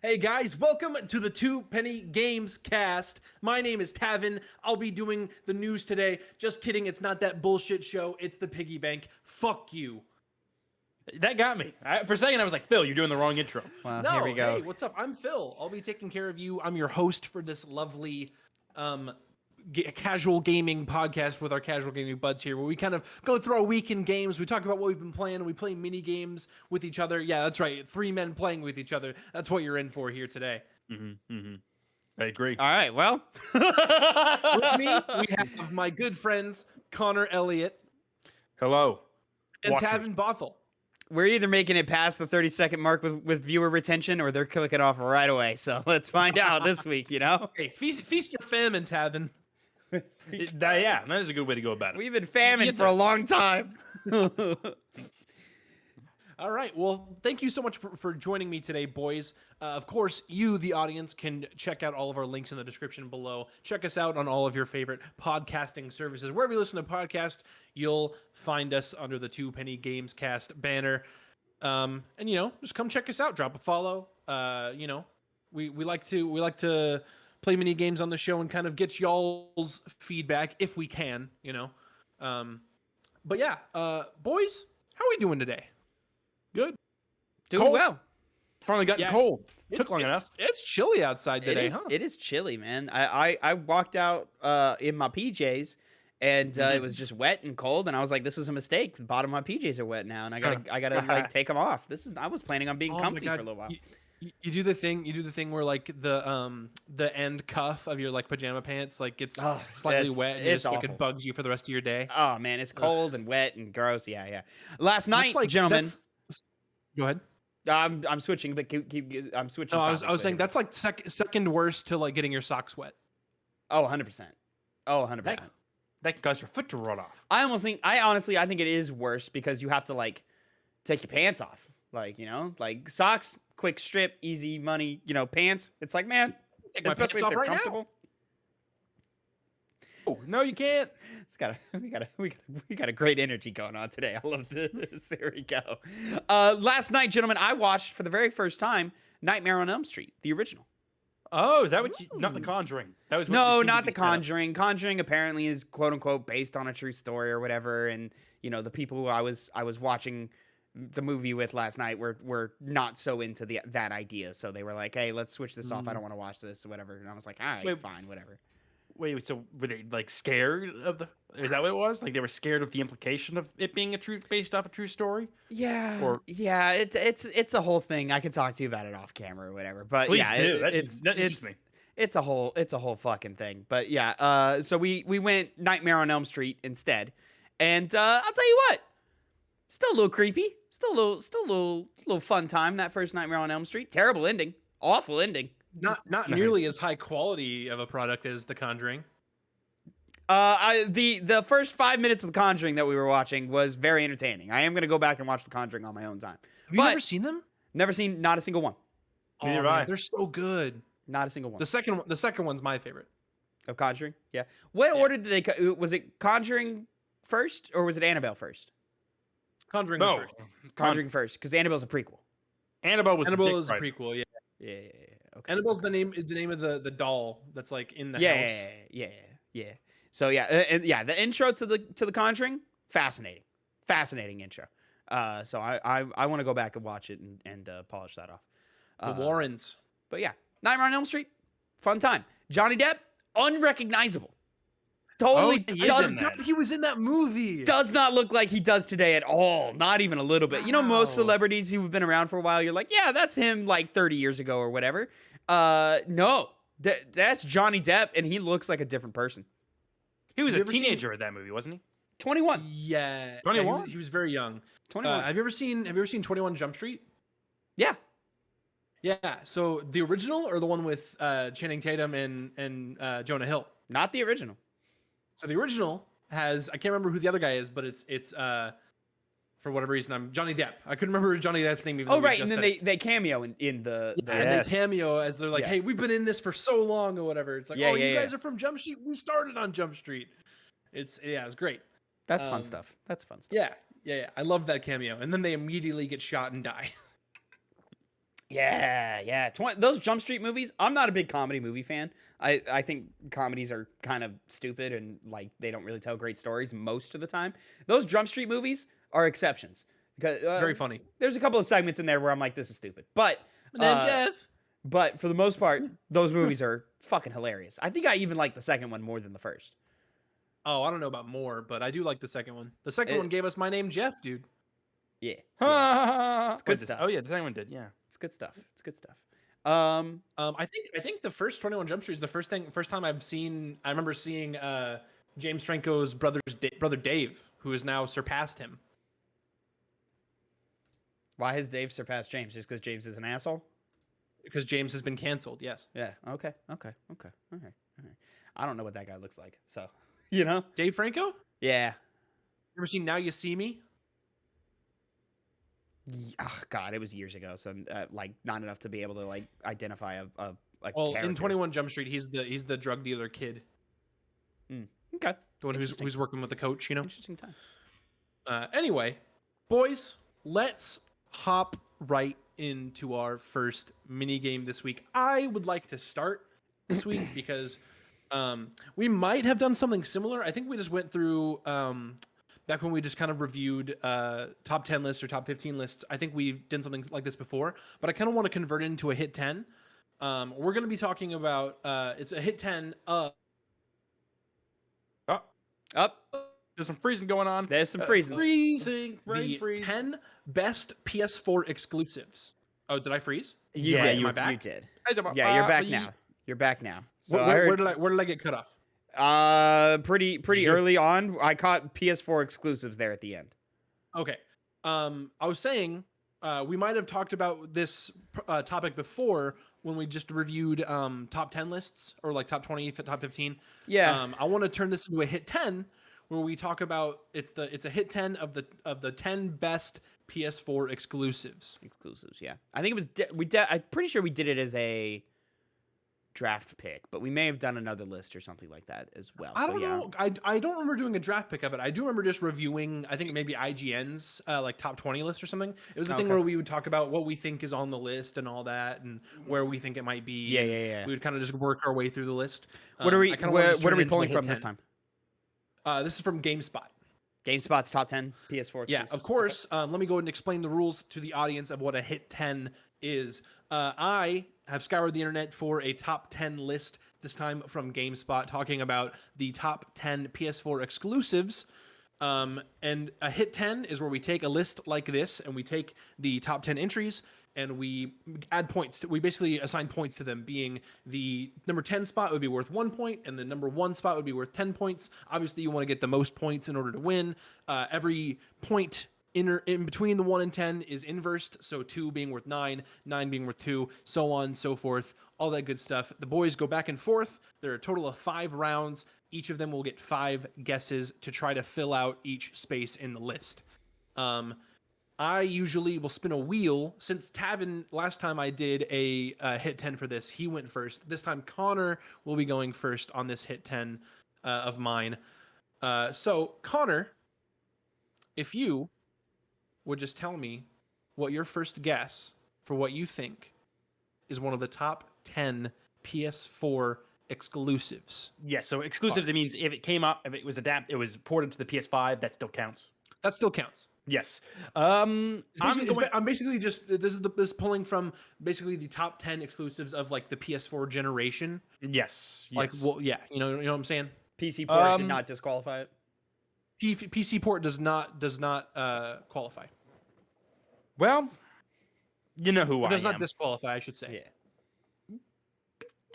Hey guys, welcome to the Two Penny Games cast. My name is Tavin. I'll be doing the news today. Just kidding, it's not that bullshit show. It's the Piggy Bank. Fuck you. That got me. For a second, I was like, Phil, you're doing the wrong intro. Well, No, here we go. hey, what's up? I'm Phil. I'll be taking care of you. I'm your host for this lovely casual gaming podcast with our casual gaming buds here, where we kind of go through our week in games. We talk about what we've been playing. We play mini games with each other. Yeah, that's right. Three men playing with each other. That's what you're in for here today. I agree. All right, well. With me, we have my good friends Connor Elliott Hello. and Watchers. Tavin Bothel. We're either making it past the 30-second mark with viewer retention, or they're clicking off right away. So let's find out this week, you know? Hey, feast your famine, Tavin. Yeah, that is a good way to go about it. We've been famine for a long time. All right. Well, thank you so much for joining me today, boys. Of course, you, the audience, can check out all of our links in the description below. Check us out on all of your favorite podcasting services. Wherever you listen to podcasts, you'll find us under the Two Penny Games cast banner. And just come check us out. Drop a follow. We like to play mini games on the show and kind of get y'all's feedback if we can. But yeah, boys, how are we doing today? Good. Doing Cold. well. Finally gotten cold. Took long enough. It's chilly outside today, huh? It is chilly, man. I walked out in my PJs, and it was just wet and cold, and I was like, this was a mistake. The bottom of my PJs are wet now, and I gotta like take them off. I was planning on being comfy for a little while. You do the thing where like the end cuff of your like pajama pants like gets slightly wet and it's it bugs you for the rest of your day. Oh man, it's cold and wet and gross. Yeah. Last night, gentlemen. Go ahead. I'm switching, but keep I'm switching. No, I was saying that's like second worst to like getting your socks wet. Oh, 100%. Oh, 100%. That can cause your foot to run off. I honestly think it is worse because you have to like take your pants off. Like, like socks, quick strip, easy money, pants. It's like, man, Take my especially pants if off they're right comfortable. Oh, no, you can't. We got a great energy going on today. I love this. Here we go. Last night, gentlemen, I watched for the very first time Nightmare on Elm Street, the original. Oh, is that what you... Not The Conjuring. That was what No, you seemed not to The be set up. Conjuring. Conjuring apparently is quote unquote based on a true story or whatever. And the people who I was watching the movie with last night were not so into that idea. So they were like, hey, let's switch this off. I don't want to watch this or whatever. And I was like, all right, fine, whatever. Wait, so were they like scared of the... Is that what it was? Like they were scared of the implication of it being based off a true story? Yeah. Yeah, it's a whole thing. I can talk to you about it off camera or whatever. But Please yeah, do. That interests me. It's a whole fucking thing. But yeah, so we went Nightmare on Elm Street instead. And I'll tell you what. Still a little creepy. Still a little fun time that first Nightmare on Elm Street. Terrible ending. Awful ending. Not nearly as high quality of a product as The Conjuring. The first 5 minutes of The Conjuring that we were watching was very entertaining. I am gonna go back and watch The Conjuring on my own time. Have you never seen them? Never seen not a single one. Neither have man, I. they're so good. Not a single one. The second one's my favorite. Of Conjuring? Yeah. What order did they... Was it Conjuring first, or was it Annabelle first? Conjuring No. was first. Conjuring first, because Annabelle's a prequel. Annabelle is a prequel, yeah. Yeah. Okay. Annabelle's the name of the doll that's like in the house. Yeah. So yeah, the intro to the Conjuring, fascinating intro. So I want to go back and watch it and polish that off. The Warrens. But yeah, Nightmare on Elm Street, fun time. Johnny Depp, unrecognizable. Totally He was in that movie. Does not look like he does today at all. Not even a little bit. You know, most celebrities who've been around for a while, you're like, yeah, that's him like 30 years ago or whatever. No, that's Johnny Depp, and he looks like a different person. He was a teenager at that movie, wasn't he? 21. Yeah. 21? He was very young. 21. Have you ever seen 21 Jump Street? Yeah. Yeah. So the original or the one with Channing Tatum and Jonah Hill? Not the original. So the original has, I can't remember who the other guy is, but it's for whatever reason I'm Johnny Depp. I couldn't remember Johnny Depp's name. Even oh right, and then they cameo in the and they cameo as they're like, hey, we've been in this for so long or whatever. It's like, you guys are from Jump Street. We started on Jump Street. It's great. That's fun stuff. Yeah. I love that cameo. And then they immediately get shot and die. Yeah. Those Jump Street movies. I'm not a big comedy movie fan. I think comedies are kind of stupid and like they don't really tell great stories most of the time. Those Jump Street movies are exceptions because Very funny. there's a couple of segments in there where I'm like, this is stupid. My name's Jeff. But for the most part, those movies are fucking hilarious. I think I even like the second one more than the first. Oh, I don't know about more, but I do like the second one. The second It- one gave us My Name Jeff, dude. Yeah. It's good stuff. Oh yeah, the second one did. Yeah. It's good stuff. It's good stuff. I think the first 21 Jump Street is the first time I've seen. I remember seeing James Franco's brother Dave, who has now surpassed him. Why has Dave surpassed James? Just because James is an asshole? Because James has been canceled. Yes. Yeah. Okay. All right. I don't know what that guy looks like. So, you know? Dave Franco? Yeah. Ever seen Now You See Me? Oh, God, it was years ago. So, like, not enough to be able to, like, identify a Well, character. in 21 Jump Street, he's the drug dealer kid. Okay. The one Interesting. who's working with the coach, you know? Interesting time. Anyway, boys, let's hop right into our first mini game this week. I would like to start this week because we might have done something similar. I think we just went through back when we just kind of reviewed top 10 lists or top 15 lists. I think we did something like this before, but I kind of want to convert it into a hit 10. We're going to be talking about it's a hit 10 of Up. There's some freezing going on. There's some freezing. Freezing. the Freeze. 10 best PS4 exclusives. Oh, did I freeze? You Yeah, did. you- Am I back? You did. Guys, I'm- Yeah, you're back you- now. You're back now. So Where did I get cut off? pretty Sure. early on, I caught PS4 exclusives there at the end. Okay. I was saying we might have talked about this topic before when we just reviewed top 10 lists or like top 20, top 15. Yeah. I want to turn this into a hit 10 where we talk about it's a hit 10 of the 10 best PS4 exclusives. Exclusives, yeah. I think it was I'm pretty sure we did it as a draft pick, but we may have done another list or something like that as well. I so don't yeah. know. I don't remember doing a draft pick of it. I do remember just reviewing, I think maybe IGN's like top 20 list or something. It was the thing Okay. where we would talk about what we think is on the list and all that and where we think it might be. Yeah. We would kind of just work our way through the list. What are we I kinda wanna just what are turn we it into a pulling hit from this 10. time? This is from GameSpot. GameSpot's top 10 PS4 Yeah, exclusives. of course. Let me go ahead and explain the rules to the audience of what a hit 10 is. I have scoured the internet for a top 10 list, this time from GameSpot, talking about the top 10 PS4 exclusives. And a hit 10 is where we take a list like this and we take the top 10 entries and we add points. We basically assign points to them, being the number 10 spot would be worth 1 point and the number 1 spot would be worth 10 points. Obviously, you want to get the most points in order to win. Every point in between the 1 and 10 is inversed, so 2 being worth 9, 9 being worth 2, so on and so forth, all that good stuff. The boys go back and forth. There are a total of 5 rounds. Each of them will get 5 guesses to try to fill out each space in the list. I usually will spin a wheel. Since Tavin, last time I did a hit 10 for this, he went first. This time Connor will be going first on this hit 10 of mine. So Connor, if you would just tell me what your first guess for what you think is one of the top 10 PS4 exclusives. Yeah. So exclusives. It means if it came up, if it was it was ported to the PS5, that still counts. That still counts. Yes. I'm basically just this is pulling from basically the top 10 exclusives of like the PS4 generation. Yes. Like, Yes. well, yeah, you know what I'm saying. PC port did not disqualify it. PC port does not qualify. Well, you know who Or I does am. not disqualify, I should say. Yeah.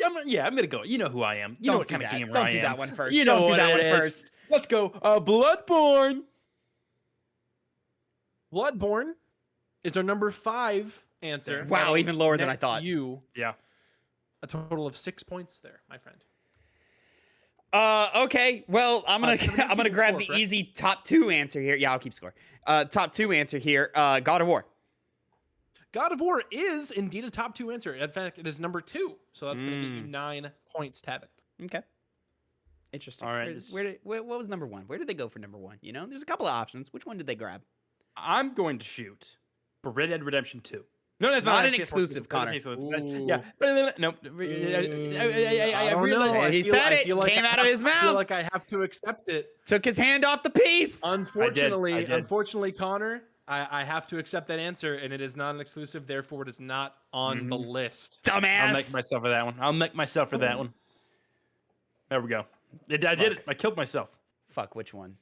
I'm gonna go. You know who I am. You know what kind of gamer Don't I do am. that one first. You know Don't do what that it one is. first. Let's go. Bloodborne. Bloodborne is our number 5 answer. Wow, That'll even lower than net I thought. You Yeah. a total of 6 points there, my friend. Okay. Well, I'm gonna Somebody I'm gonna keep grab score, the correct? easy top 2 answer here. Yeah, I'll keep score. Top 2 answer here. God of War. God of War is indeed a top 2 answer. In fact, it is number 2. So that's going to get you 9 points, Tavin. Okay. Interesting. All right. What was number 1? Where did they go for number 1? You know, there's a couple of options. Which one did they grab? I'm going to shoot for Red Dead Redemption 2. No, that's Not not an PS4 exclusive, Connor. Yeah, Ooh. no. I I don't realized know. Yeah, I he feel- said I it. feel like Came I out of have- his I feel mouth. like I have to accept it. Took his hand off the piece. Unfortunately, did. unfortunately, Connor, I have to accept that answer, and it is not an exclusive. Therefore, it is not on the list. I'll make Dumbass. myself for that one. I'll make myself for that one. There we go. I did it. I killed myself. Fuck, which one?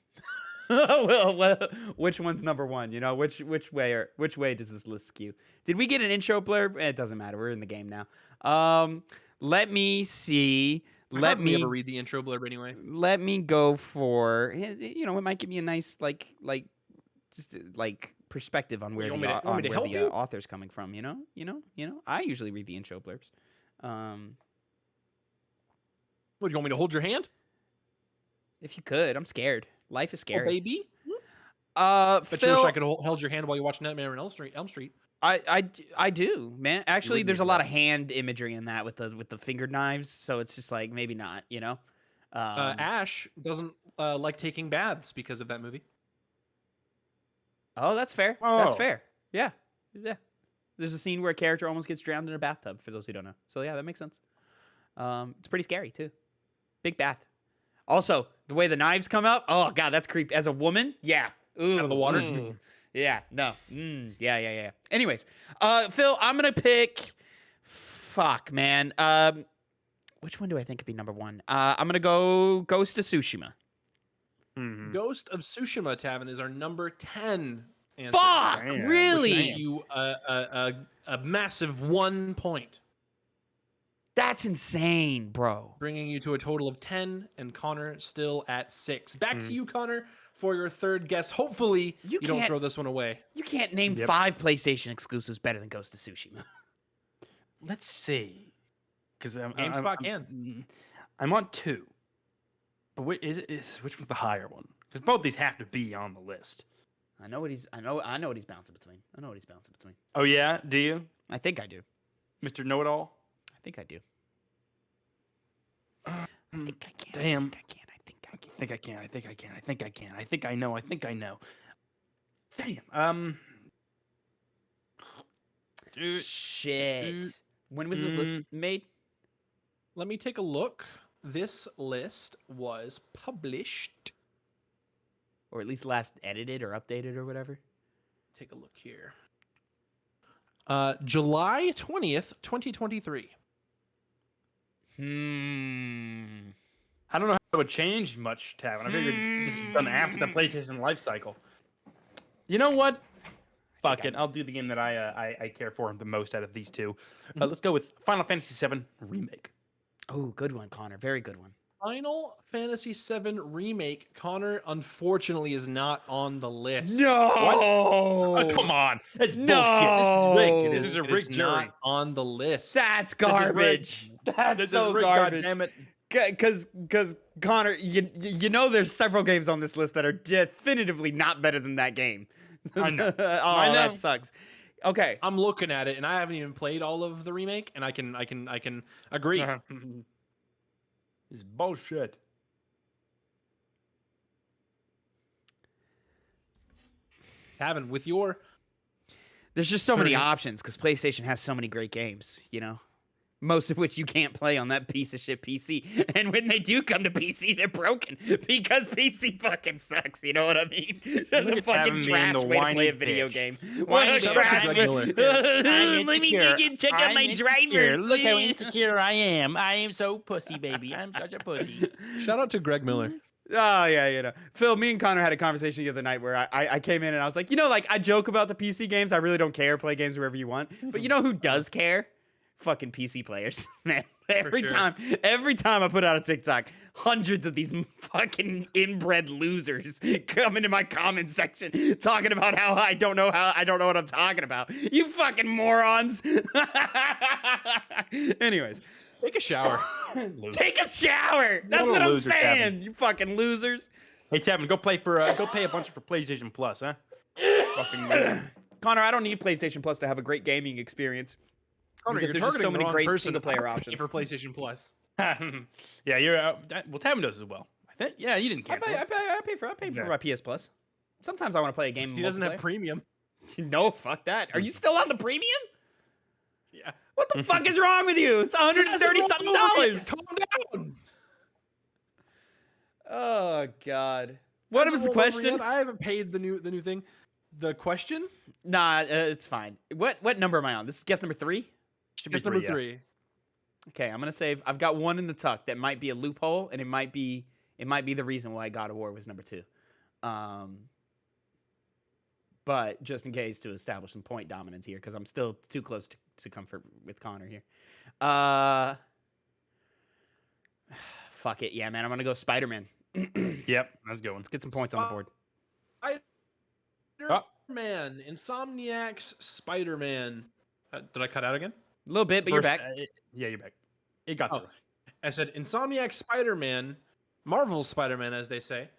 well, which one's number one? You know, which way does this list skew? Did we get an intro blurb? It doesn't matter. We're in the game now. Let me see. Let me ever read the intro blurb anyway. Let me go for. You know, it might give me a nice just perspective on where You the want me to help you? author's coming from. You know. I usually read the intro blurbs. What, do you want me to hold your hand? If you could, I'm scared. Life is Oh, scary. baby. Bet Bet Phil, you wish I could hold your hand while you watch Nightmare on Elm Street. I do, man. Actually, wouldn't there's a need lot that. of hand imagery in that with the fingered knives, so it's just like maybe not, you know. Ash doesn't like taking baths because of that movie. Oh, that's fair. That's Oh. fair. Yeah. There's a scene where a character almost gets drowned in a bathtub. For those who don't know, so yeah, that makes sense. It's pretty scary too. Big bath. Also, the way the knives come out. Oh god, that's creepy. As a woman, yeah. Ooh, Out of the water? Yeah. No. Yeah. Anyways, Phil, I'm gonna pick. Fuck, man. Which one do I think could be number one? I'm gonna go Ghost of Tsushima. Ghost of Tsushima, Tavin, is our number 10 answer. Fuck, Damn, Which really? made you a massive 1 point, That's insane, bro. bringing you to a total of 10, and Connor still at 6. Back to you, Connor, for your third guess. Hopefully, You you don't can't- throw this one away. You can't name Yep. 5 PlayStation exclusives better than Ghost of Tsushima. Let's see. Because GameSpot can. I'm on 2. But which one's the higher one? Because both these have to be on the list. I know what he's bouncing between. Oh yeah, do you, I think I do. Mr. Know-It-All? I think I do. I think I can. Damn. I think I can. I think I can. I think I can. I think I can. I think I know. I think I know. Damn. Dude. Shit. When was this list made? Let me take a look. This list was published. Or at least last edited or updated or whatever? Take a look here. July 20th, 2023. I don't know how it would change much, Tavin. I figured this was done after the PlayStation life cycle. You know what? Fuck it. I'll do the game that I care for the most out of these two. Let's go with Final Fantasy VII Remake. Oh, good one, Connor. Very good one. Final Fantasy VII Remake, Connor, unfortunately, is not on the list. No! Oh, come on. That's No! bullshit. This is It a is rigged jury. not on the list. That's This is rigged. garbage. That's This is so rigged, garbage. goddammit. Because Connor, you know there's several games on this list that are definitively not better than that game. I know. Oh, I know. that sucks. Okay. I'm looking at it, and I haven't even played all of the remake, and I can agree. This is bullshit. Tavin, with your There's just so many Thirty. options because PlayStation has so many great games, you know? Most of which you can't play on that piece of shit PC. And when they do come to PC, they're broken because PC fucking sucks. You know what I mean? That's a at fucking Tavin being trash the way to play whiny a video bitch. game. What Whiny a bitch. trash Greg way- Miller. Let me take you check out my drivers. Look how insecure I am. I am so pussy, baby. I'm such a pussy. shout out to Greg Miller. Oh, yeah, you know. Phil, me and Connor had a conversation the other night where I came in and I was like, you know, like, I joke about the PC games. I really don't care. Play games wherever you want. But you know who does care? Fucking PC players, man. Every sure. time I put out a TikTok, hundreds of these fucking inbred losers come into my comment section talking about how I don't know what I'm talking about. You fucking morons. Anyways, Take a shower. take a shower. That's What a what I'm loser, saying. You fucking losers. Hey, Tavin, go pay a bunch for PlayStation Plus, huh? Fucking loser. Connor, I don't need PlayStation Plus to have a great gaming experience. Connor, Because you're there's just so targeting the many wrong great person. single-player I pay options. for PlayStation Plus. Yeah, you're well. Tavin does as well. I think. Yeah, you didn't I cancel. pay for Yeah. my PS Plus. Sometimes I want to play a game. He doesn't have multiplayer. premium. No, fuck that. Are you still on the premium? Yeah. What the fuck is wrong with you? It's $130 something dollars. Calm down. Oh God. What was the Hasn't rolled over question? yet. I haven't paid the new thing. The question? Nah, it's fine. What number am I on? This is guess number 3. Should be Guess number yeah. 3. Okay, I'm gonna save. I've got one in the tuck that might be a loophole, and it might be the reason why God of War was number 2. But just in case, to establish some point dominance here, because I'm still too close to comfort with Connor here. Fuck it, yeah, man. I'm gonna go Spider-Man. Yep, that's a good one. Let's get some points on the board. Spider-Man. Insomniac's Spider-Man. Did I cut out again? A little bit, but you're back. Yeah, you're back. It got there. I said Insomniac Spider-Man, Marvel's Spider-Man, as they say.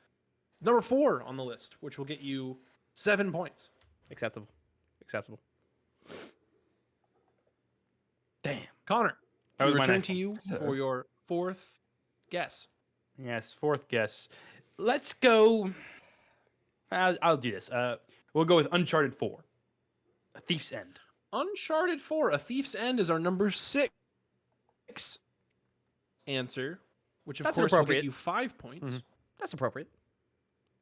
Number 4 on the list, which will get you 7 points. Acceptable. Damn. Connor, That we was my return next to one. you for your 4th guess. Yes, 4th guess. Let's go. I'll do this. We'll go with Uncharted 4. A Thief's End. Uncharted 4, A Thief's End is our number 6 answer, which of That's course will appropriate. get you 5 points. Mhm. That's appropriate.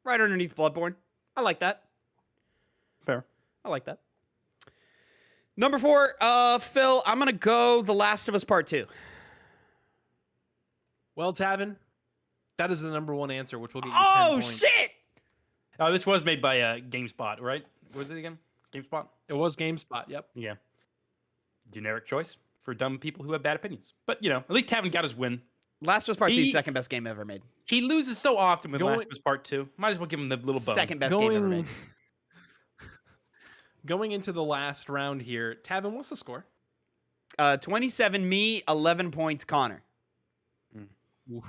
Right underneath Bloodborne. I like that. Fair. I like that. Number 4, Phil, I'm gonna go The Last of Us Part 2. Well, Tavin, that is the number 1 answer, which will get you 10 points. Shit! Oh, this was made by GameSpot, right? What was it again? GameSpot? It was GameSpot, yep. Yeah. Generic choice for dumb people who have bad opinions. But, at least Tavin got his win. Last of Us Part 2, He- second best game ever made. He loses so often with Going- Last of Us Part 2. Might as well give him the little bone. Second best game ever made. Going into the last round here, Tavin, what's the score? 27 me, 11 points Connor. Oof.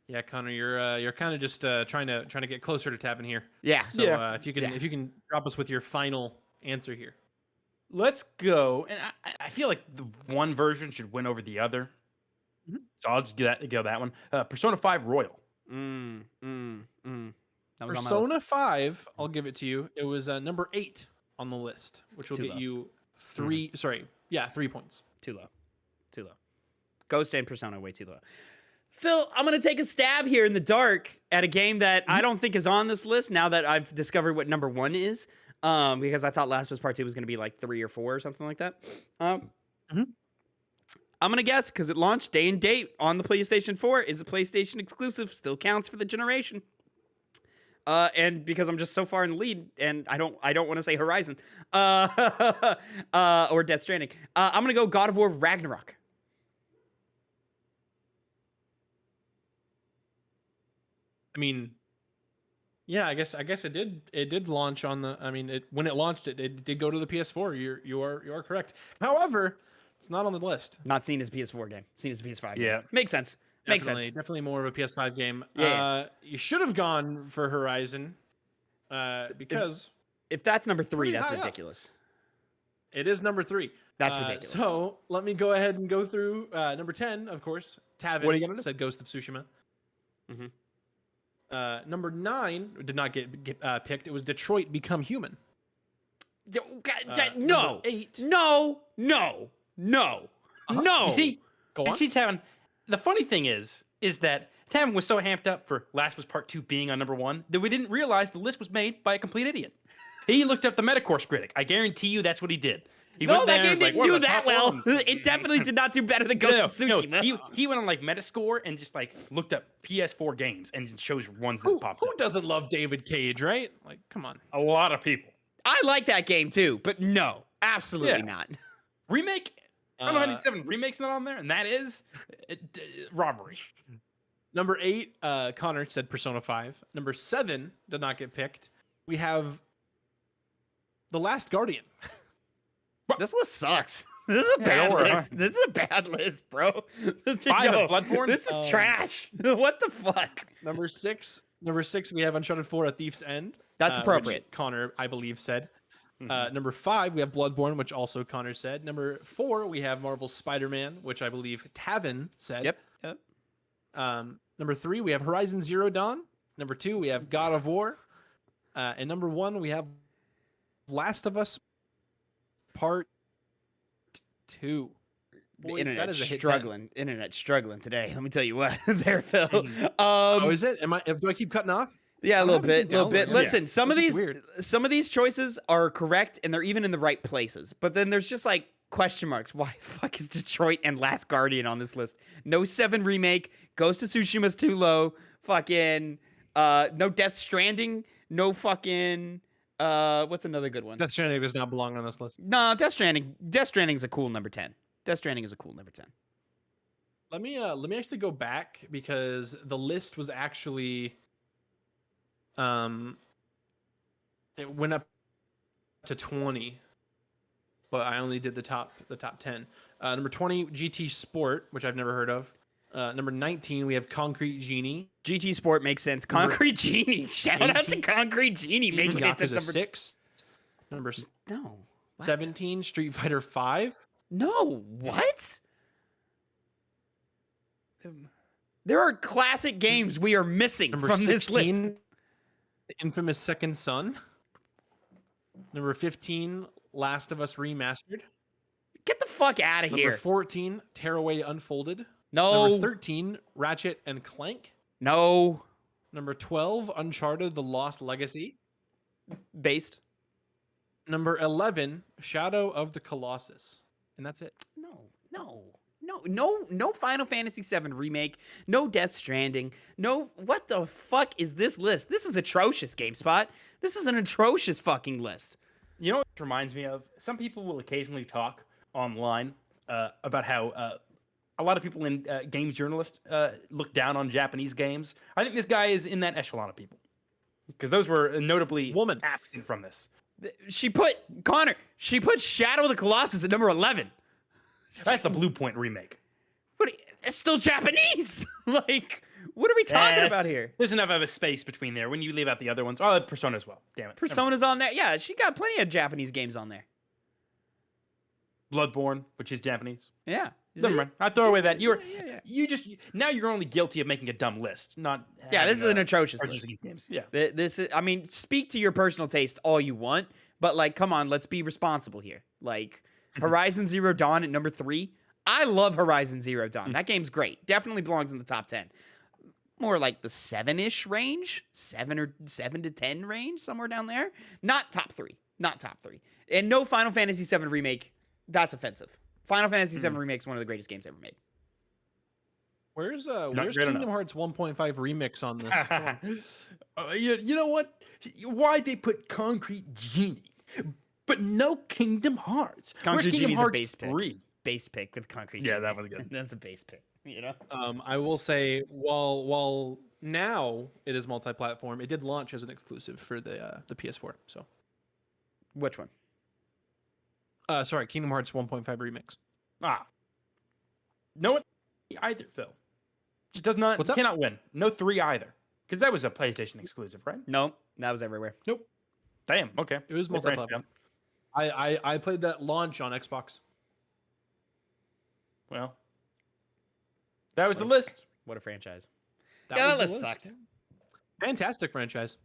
Yeah, Connor, you're kind of just trying to get closer to Tavin here. Yeah. So Yeah. if you can drop us with your final answer here. Let's go. And I feel like the one version should win over the other. Mhm. So I'll just go that one. Persona 5 Royal. That was on my Persona list. 5, I'll give it to you. It was number 8 on the list, which will Too get low. you 3. Sorry, 3 points. Too low. Ghost and Persona way too low. Phil, I'm going to take a stab here in the dark at a game that I don't think is on this list now that I've discovered what number 1 is. Because I thought Last of Us Part 2 was going to be like 3 or 4 or something like that. I'm going to guess because it launched day and date on the PlayStation 4. Is a PlayStation exclusive. Still counts for the generation. And because I'm just so far in the lead, and I don't want to say Horizon, or Death Stranding. I'm gonna go God of War Ragnarok. I mean, yeah, I guess it did launch on the. I mean, when it launched, it did go to the PS4. You are correct. However, it's not on the list. Not seen as a PS4 game. Seen as a PS5 game. Yeah. Makes sense. Makes sense. Definitely more of a PS5 game. Yeah. You should have gone for Horizon, because If that's number 3, Pretty that's high up. ridiculous. it is number 3. That's ridiculous. So let me go ahead and go through number 10. Of course, Tavin What are you gonna do? said Ghost of Tsushima. Mhm. Number 9 did not get picked. It was Detroit Become Human. No. Number 8. No. You see, Go you on. see, Tavin, the funny thing is that Tavin was so amped up for Last of Us Part 2 being on number 1 that we didn't realize the list was made by a complete idiot. He looked up the Metacritic critic. I guarantee you that's what he did. He No, went that there game and was like, didn't "What are do the that top well. ones?" It definitely did not do better than Ghost of Tsushima. He went on like Metascore and just like looked up PS4 games and just chose ones that Who popped who up. doesn't love David Cage, right? Like, come on. A lot of people. I like that game too, but no, absolutely Yeah. not. Remake? Final Fantasy VII Remake's not on there, and that is robbery. Number 8, Connor said Persona 5. Number 7 did not get picked. We have The Last Guardian. This list sucks. This is a bad don't worry. list. This is a bad list, bro. 5 of Bloodborne? This is trash. What the fuck? Number 6, we have Uncharted 4: A Thief's End. That's which appropriate. Connor, I believe, said. Number 5, we have Bloodborne, which also Connor said. Number 4, we have Marvel's Spider-Man, which I believe Tavin said. Yep. Number 3, we have Horizon Zero Dawn. Number 2, we have God of War. And number 1, we have Last of Us Part 2. The Boys, that is a hit 10. Internet struggling today. Let me tell you what. There, Phil. Oh, is it? Do I keep cutting off? Yeah, a I'm little having bit, some little bit. download. Listen, Yes. some of That's these, weird. some of these choices are correct, and they're even in the right places. But then there's just like question marks. Why the fuck is Detroit and Last Guardian on this list? No 7 remake. Ghost of Tsushima's too low. Fucking no Death Stranding. No fucking what's another good one? Death Stranding does not belong on this list. No, Death Stranding. Death Stranding is a cool number 10. Death Stranding is a cool number 10. Let me actually go back because the list was actually it went up to 20, but I only did the top 10. Number 20, GT Sport, which I've never heard of. Number 19, we have Concrete Genie. GT Sport makes sense. Concrete Genie. Shout out to Concrete Genie making it to Yakuza number 6. Number No. What? 17, Street Fighter 5. No. What? There are classic games we are missing Number from 16, this list. The infamous Second Son. Number 15, Last of Us Remastered. Get the fuck out of Number here. 14, Tearaway Unfolded. No. Number 13, Ratchet and Clank. No. Number 12, Uncharted: The Lost Legacy. Based. Number 11, Shadow of the Colossus. And that's it. No Final Fantasy VII remake. No Death Stranding. No, what the fuck is this list? This is atrocious, GameSpot. This is an atrocious fucking list. You know what it reminds me of? Some people will occasionally talk online about how a lot of people in games journalists look down on Japanese games. I think this guy is in that echelon of people because those were notably absent from this. She put Shadow of the Colossus at number 11. That's the Blue Point remake. But it's still Japanese. Like, what are we talking about here? There's enough of a space between there when you leave out the other ones. Oh, Persona as well. Damn it. Persona's on there. Yeah, she got plenty of Japanese games on there. Bloodborne, which is Japanese. Yeah. Never mind. I throw away that. Now you're only guilty of making a dumb list, not. Yeah, this is an atrocious list. Games. Yeah. This is. I mean, speak to your personal taste all you want, but like, come on, let's be responsible here. Like, Horizon Zero Dawn at number 3. I love Horizon Zero Dawn. That game's great. Definitely belongs in the top 10. More like the 7-ish range, 7 to 10 range, somewhere down there. Not top 3. Not top 3. And no Final Fantasy VII remake. That's offensive. Final Fantasy VII remake is one of the greatest games ever made. Where's Kingdom Hearts 1.5 remix on this? You know what? Why they put Concrete Genie, but no Kingdom Hearts? Concrete Genie's a base 3? pick. Base pick with Concrete Genie. Yeah, that was good. That's a base pick. You know. I will say, while now it is multi-platform, it did launch as an exclusive for the PS4. So, which one? Sorry, Kingdom Hearts 1.5 remix. No one either, Phil. Just does not. Cannot win. No 3 either, because that was a PlayStation exclusive, right? No, that was everywhere. Nope. Damn. Okay. It was multi-platform. I played that launch on Xbox. Well, that was the list. What a franchise. That list sucked. Fantastic franchise.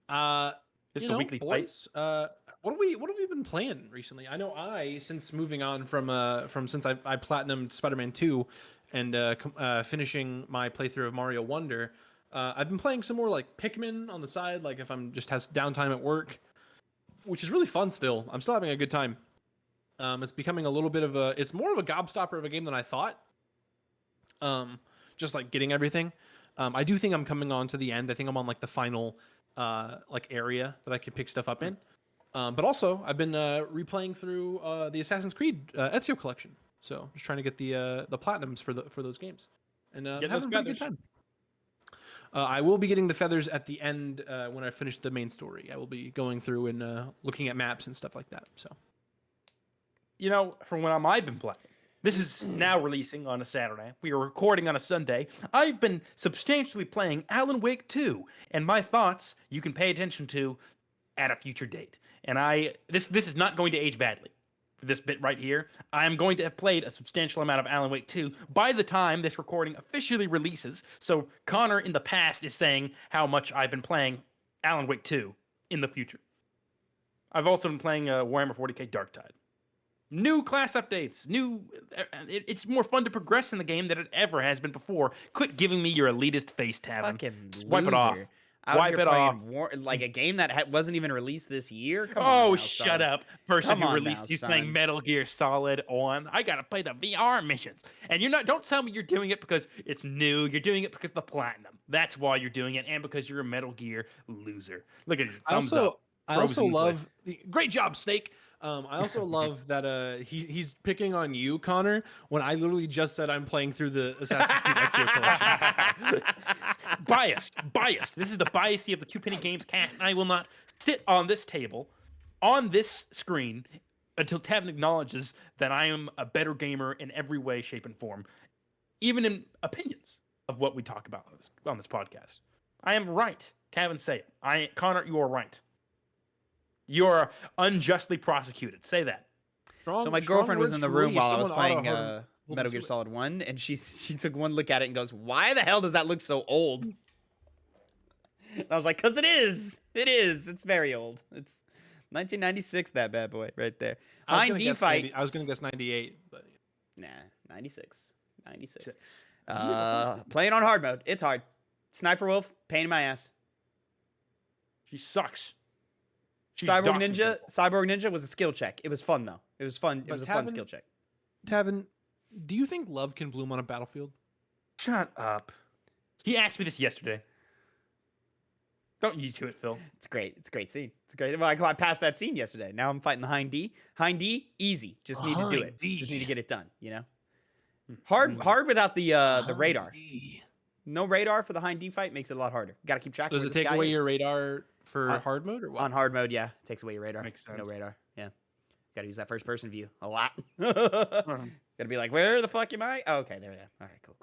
It's the weekly boys, what have we been playing recently? I know since moving on from since I platinumed Spider-Man 2 and finishing my playthrough of Mario Wonder, I've been playing some more like Pikmin on the side, like if I'm just has downtime at work, which is really fun still. I'm still having a good time. It's becoming a little bit of it's more of a gobstopper of a game than I thought. Just like getting everything. I do think I'm coming on to the end. I think I'm on like the final like area that I can pick stuff up in. But also I've been replaying through the Assassin's Creed Ezio collection. So just trying to get the platinums for those games. And having a pretty good time. I will be getting the feathers at the end when I finish the main story. I will be going through and looking at maps and stuff like that. So, you know, from when I've been playing, this is now releasing on a Saturday. We are recording on a Sunday. I've been substantially playing Alan Wake 2, and my thoughts you can pay attention to at a future date. And this is not going to age badly. For this bit right here, I'm going to have played a substantial amount of Alan Wake 2 by the time this recording officially releases. So Connor in the past is saying how much I've been playing Alan Wake 2 in the future. I've also been playing Warhammer 40k Darktide. New class updates. It's more fun to progress in the game than it ever has been before. Quit giving me your elitist face, Tavin. Fucking Just wipe it off. loser. Out Wipe here it off. playing like a game that wasn't even released this year. Come on, Oh, now, shut son. up, person Come who on released now, these son. playing Metal Gear Solid on. I gotta play the VR missions, and you're not. Don't tell me you're doing it because it's new. You're doing it because of the platinum. That's why you're doing it, and because you're a Metal Gear loser. Look at your thumbs up. I also Frozen love great job, Snake. I also love that he's picking on you, Connor, when I literally just said I'm playing through the Assassin's Creed Ezio collection. Biased. This is the biasy of the Two Penny Games cast. I will not sit on this table, on this screen, until Tavin acknowledges that I am a better gamer in every way, shape, and form, even in opinions of what we talk about on this podcast. I am right. Tavin, say it. Connor, you are right. You are unjustly prosecuted. Say that. So my girlfriend was in the room while I was playing Metal Gear Solid 1, and she took one look at it and goes, "Why the hell does that look so old?" And I was like, "Cause it is. It is. It's very old. It's 1996. That bad boy right there." Hind D fight. I was gonna guess 98, but nah, 96. 96. Playing on hard mode. It's hard. Sniper Wolf, pain in my ass. She sucks. She's Cyborg doxing Ninja. people. Cyborg Ninja was a skill check. It was fun though. It was fun. It But was a fun Tavin- skill check. Tavin, do you think love can bloom on a battlefield? Shut up. He asked me this yesterday. Don't you to it, Phil. It's great. It's a great scene. It's a great. Well, I passed that scene yesterday. Now I'm fighting the Hind D. Hind D, easy. Just need to do it. Hind D. Just need to get it done. You know. Hard without the radar. No radar for the Hind D fight makes it a lot harder. Got to keep track. Does of it where this take guy away is. your radar for hard mode or what? On hard mode? Yeah, takes away your radar. Makes No sense. radar. Yeah. Got to use that first person view a lot. Got to be like, where the fuck am I? Oh, okay, there we go. All right, cool.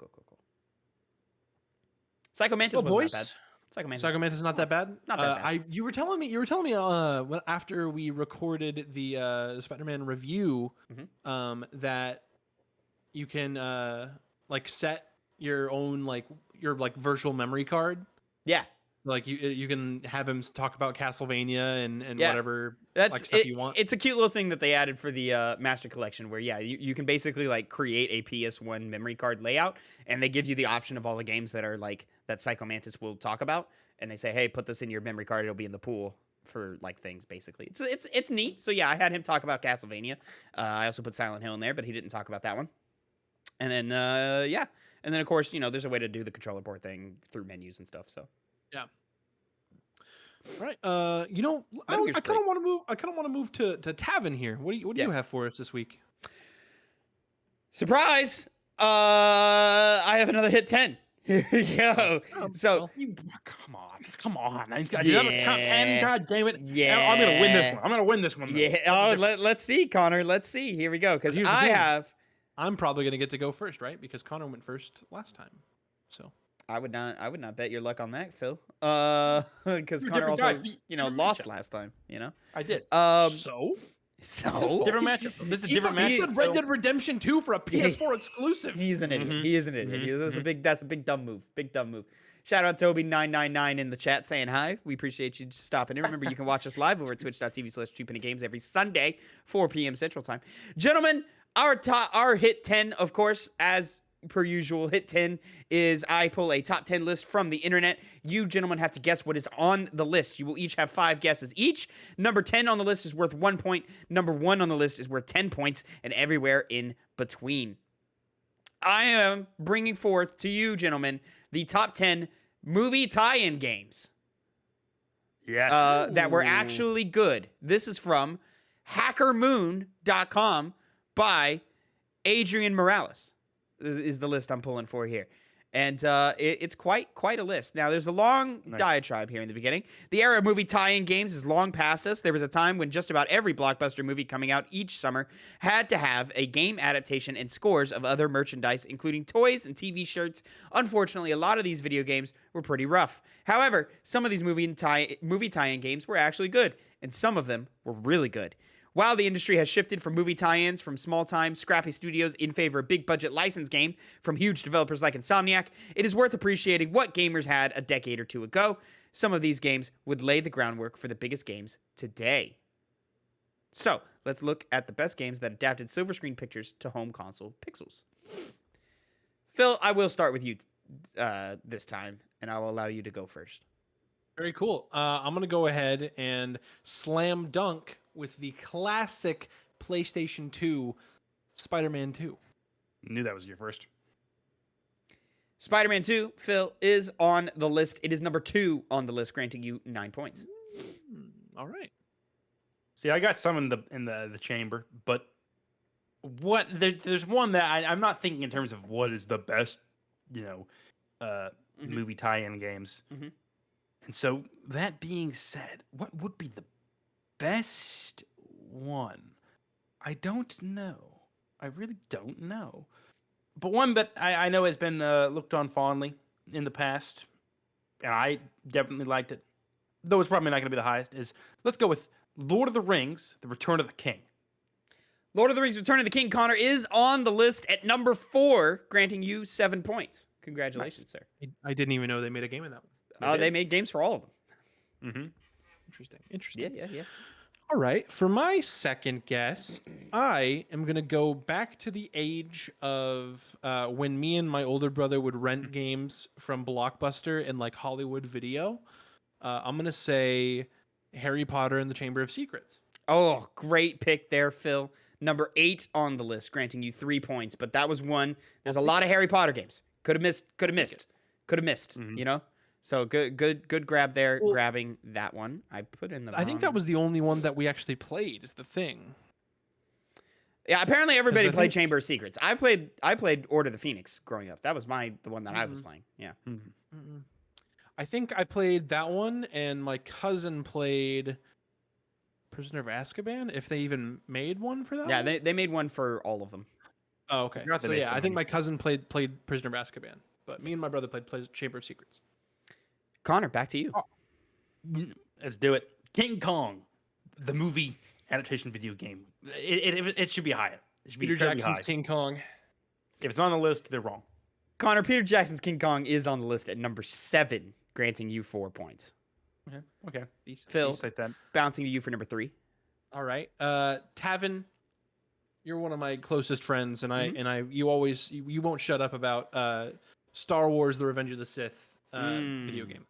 Psycho Mantis wasn't boys. that bad. Psycho Mantis. Psycho Mantis is not that bad. Not that bad. You were telling me when after we recorded the Spider-Man review, that you can like set your own your virtual memory card. Yeah. Like you can have him talk about Castlevania and Yeah. whatever That's stuff you want. It's a cute little thing that they added for the Master Collection where, you can basically like create a PS1 memory card layout, and they give you the option of all the games that are like that Psycho Mantis will talk about, and they say, hey, put this in your memory card, it'll be in the pool for like things basically. It's neat. So yeah, I had him talk about Castlevania. I also put Silent Hill in there, but he didn't talk about that one. And then and then of course, there's a way to do the controller board thing through menus and stuff, so. Yeah. Right. I kind of want to move. I kind of want to move to Tavin here. What do you have for us this week? Surprise! I have another hit 10. Here we go. So Come on. I did another top 10. God damn it. Yeah. I'm gonna win this one. I'm gonna win this one. Though. yeah. Oh, let's see, Connor. Let's see. Here we go. Because Here's the I thing. have. I'm probably gonna get to go first, right? Because Connor went first last time. So I would not bet your luck on that, Phil. Because You're a Connor different also, guy. lost last time. I did. so Different matchup. This is a different He matchup. said Red Dead Redemption 2 for a PS4 exclusive. He's an idiot. Mhm. He is an idiot. That's a big dumb move. Shout out Toby999 in the chat saying hi. We appreciate you stopping in. Remember, you can watch us live over at twitch.tv/2pennygames every Sunday, 4 p.m. Central Time. Gentlemen, our hit 10, of course, as per usual, hit 10 is I pull a top 10 list from the internet. You gentlemen have to guess what is on the list. You will each have 5 guesses each. Number 10 on the list is worth 1 point. Number 1 on the list is worth 10 points, and everywhere in between. I am bringing forth to you, gentlemen, the top 10 movie tie-in games. Yes. That were actually good. This is from hackermoon.com by Adrian Morales. This is the list I'm pulling for here. And it's quite a list. Now, there's a long diatribe here in the beginning. The era of movie tie-in games is long past us. There was a time when just about every blockbuster movie coming out each summer had to have a game adaptation and scores of other merchandise, including toys and TV shirts. Unfortunately, a lot of these video games were pretty rough. However, some of these movie tie-in games were actually good, and some of them were really good. While the industry has shifted from movie tie-ins from small-time, scrappy studios in favor of big-budget license game from huge developers like Insomniac, it is worth appreciating what gamers had a decade or two ago. Some of these games would lay the groundwork for the biggest games today. So, let's look at the best games that adapted silver screen pictures to home console pixels. Phil, I will start with you this time, and I will allow you to go first. Very cool. I'm going to go ahead and slam dunk with the classic PlayStation 2 Spider-Man 2. Knew that was your first. Spider-Man 2, Phil, is on the list. It is number 2 on the list, granting you 9 points. All right. See, I got some in the chamber, but there's one that I'm not thinking in terms of what is the best, movie tie-in games. Mhm. And so that being said, what would be the best one? I don't know. I really don't know. But one that I know has been looked on fondly in the past, and I definitely liked it, though it's probably not going to be the highest, is let's go with Lord of the Rings, The Return of the King. Lord of the Rings Return of the King, Connor, is on the list at number 4, granting you 7 points. Congratulations, sir. I didn't even know they made a game in that one. They made games for all of them. Mm-hmm. Interesting. Yeah. All right. For my second guess, I am going to go back to the age of when me and my older brother would rent games from Blockbuster and like Hollywood Video. I'm going to say Harry Potter and the Chamber of Secrets. Oh, great pick there, Phil. Number 8 on the list, granting you 3 points. But that was one. There's a lot of Harry Potter games. Could have missed. Mm-hmm. You know. So good grab there, grabbing that one. I put in the. I think that was the only one that we actually played. Is the thing. Yeah, apparently everybody 'Cause I played think- Chamber of Secrets. I played Order of the Phoenix growing up. That was the one that I was playing. Yeah. Mm-hmm. I think I played that one, and my cousin played Prisoner of Azkaban. If they even made one for that. Yeah, one? they made one for all of them. Oh, okay. Forgot that So they yeah, so I think many. my cousin played Prisoner of Azkaban, but me and my brother played Chamber of Secrets. Connor, back to you. Let's do it. King Kong, the movie adaptation video game. It should be higher. It should be Peter incredibly Jackson's high. King Kong. If it's on the list, they're wrong. Connor, Peter Jackson's King Kong is on the list at number 7, granting you 4 points. Okay. Phil, Decent like that. bouncing to you for number 3. All right. Tavin, you're one of my closest friends, and Mhm. you won't shut up about Star Wars: The Revenge of the Sith video game.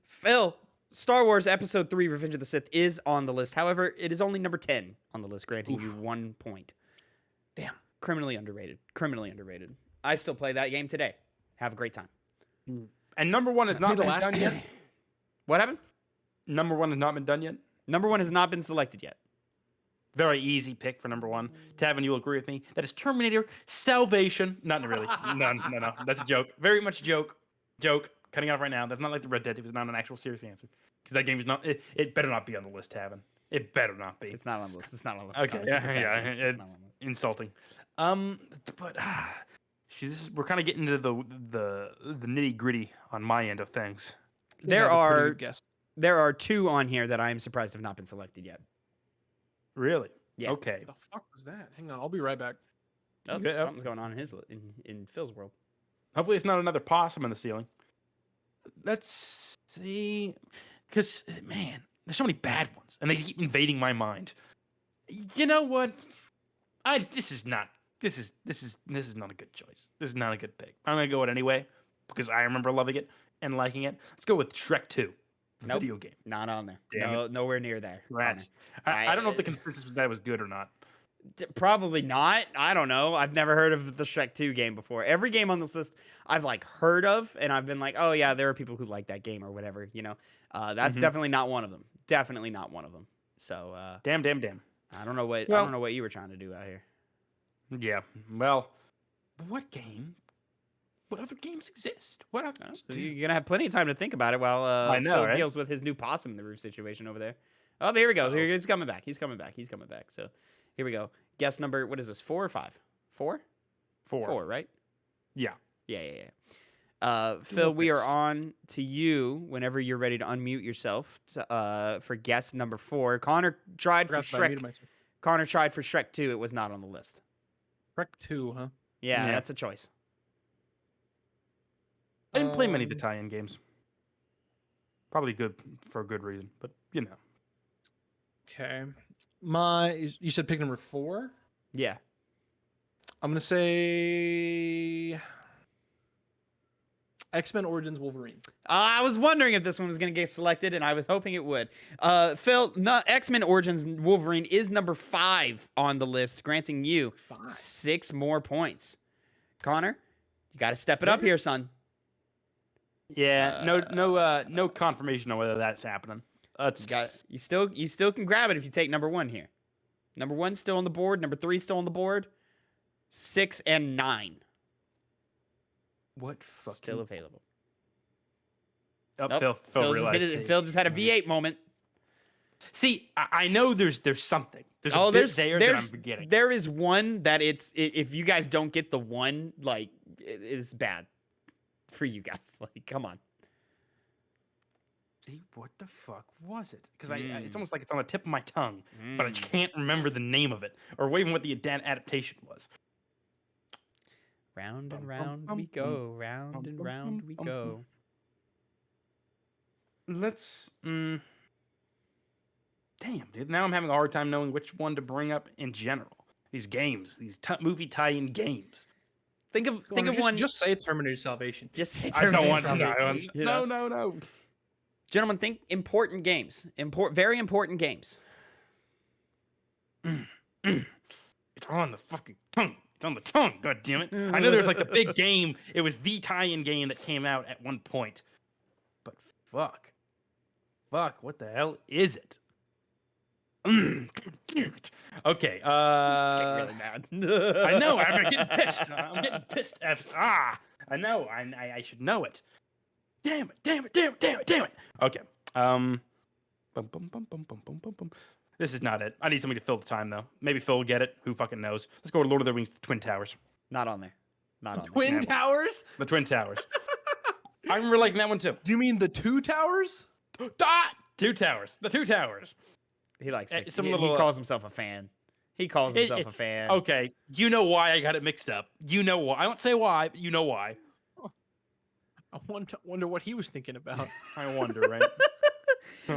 Phil, Star Wars Episode 3 Revenge of the Sith is on the list. However, it is only number 10 on the list, granting you 1 point. Damn. Criminally underrated. I still play that game today. Have a great time. And number one has not been done yet. What happened? Number one has not been done yet. Number 1 has not been selected yet. Very easy pick for number one. Tavin, you will agree with me. That is Terminator Salvation. Not really. No. That's a joke. Very much a joke. Joke. Cutting off right now. That's not like the Red Dead. It was not an actual serious answer. Because that game is not. It better not be on the list, Tavin. It better not be. It's not on the list. Okay. Connor. Yeah. It's a bad game. It's not It's on the list. insulting. But we're kind of getting into the nitty gritty on my end of things. There That's a pretty are good guess. there are 2 on here that I am surprised have not been selected yet. Really? Yeah. Okay. What the fuck was that? Hang on, I'll be right back. Oh, Okay, something's going on in in Phil's world. Hopefully, it's not another possum in the ceiling. Let's see. Because, man, there's so many bad ones, and they keep invading my mind. You know what? This is not a good choice. This is not a good pick. I'm gonna go it anyway because I remember loving it and liking it. Let's go with Shrek 2, the Nope. video game. Not on there. Damn Nowhere near there. Rats. Connor. I don't know if the consensus was that it was good or not. Probably not. I don't know. I've never heard of the Shrek 2 game before. Every game on this list I've like heard of, and I've been like, oh yeah, there are people who like that game or whatever. That's Mhm. definitely not one of them. Definitely not one of them. So Damn. I don't know what Well- I don't know what you were trying to do out here. Yeah. Well, what game? What other games exist? What other? So you're gonna have plenty of time to think about it while I know, Phil right? deals with his new possum in the roof situation over there. Oh, here we go. Uh-oh. He's coming back. He's coming back. So here we go. Guess number. What is this? 4 or 5? 4? 4, right? Yeah. Yeah. Phil, we are on to you whenever you're ready to unmute yourself for guess number 4. Connor tried for Forgot that I muted Shrek. myself. Connor tried for Shrek 2. It was not on the list. Shrek 2, huh? Yeah, Yeah. that's a choice. I didn't play many of the Um, tie-in games. Probably good for a good reason, but you know. Okay. You said pick number 4. Yeah. I'm gonna say X-Men Origins Wolverine. I was wondering if this one was going to get selected, and I was hoping it would. Phil, X-Men Origins Wolverine is number 5 on the list, granting you 6 more points. Connor, you got to step it up here, son. Yeah, no confirmation on whether that's happening. You still can grab it if you take number 1 here. Number 1's still on the board. Number 3's still on the board. 6 and 9. What fucking... Still available. Oh, Phil just had a V8 moment. See, I know there's something. There's a bit there that I'm forgetting. There is one that if you guys don't get the one, like, it's bad for you guys. Like, come on. See, what the fuck was it? Because it's almost like it's on the tip of my tongue, but I can't remember the name of it or even what the adaptation was. Round and round we go, round and round we go. Let's. Damn, dude. Now I'm having a hard time knowing which one to bring up in general. These games, these movie tie-in games. Think of one. Just say Terminator Salvation. Just say I don't want Salvation. to. No. Gentlemen, think important games. Very important games. It's on the fucking tongue. It's on the tongue. God damn it! I know there's like the big game. It was the tie-in game that came out at one point. But fuck, what the hell is it? Okay. It's getting really mad. I know. I'm getting pissed. I'm getting pissed. I know. I should know it. Damn it. Okay. This is not it. I need somebody to fill the time though. Maybe Phil will get it. Who fucking knows? Let's go to Lord of the Rings: The Twin Towers. Not on there. Twin Towers? The Twin Towers. I remember liking that one too. Do you mean the 2 towers? 2 towers. The 2 towers. He likes it. He calls himself a fan. He calls himself a fan. Okay. You know why I got it mixed up. You know why. I won't say why, but you know why. I wonder what he was thinking about. I wonder, right?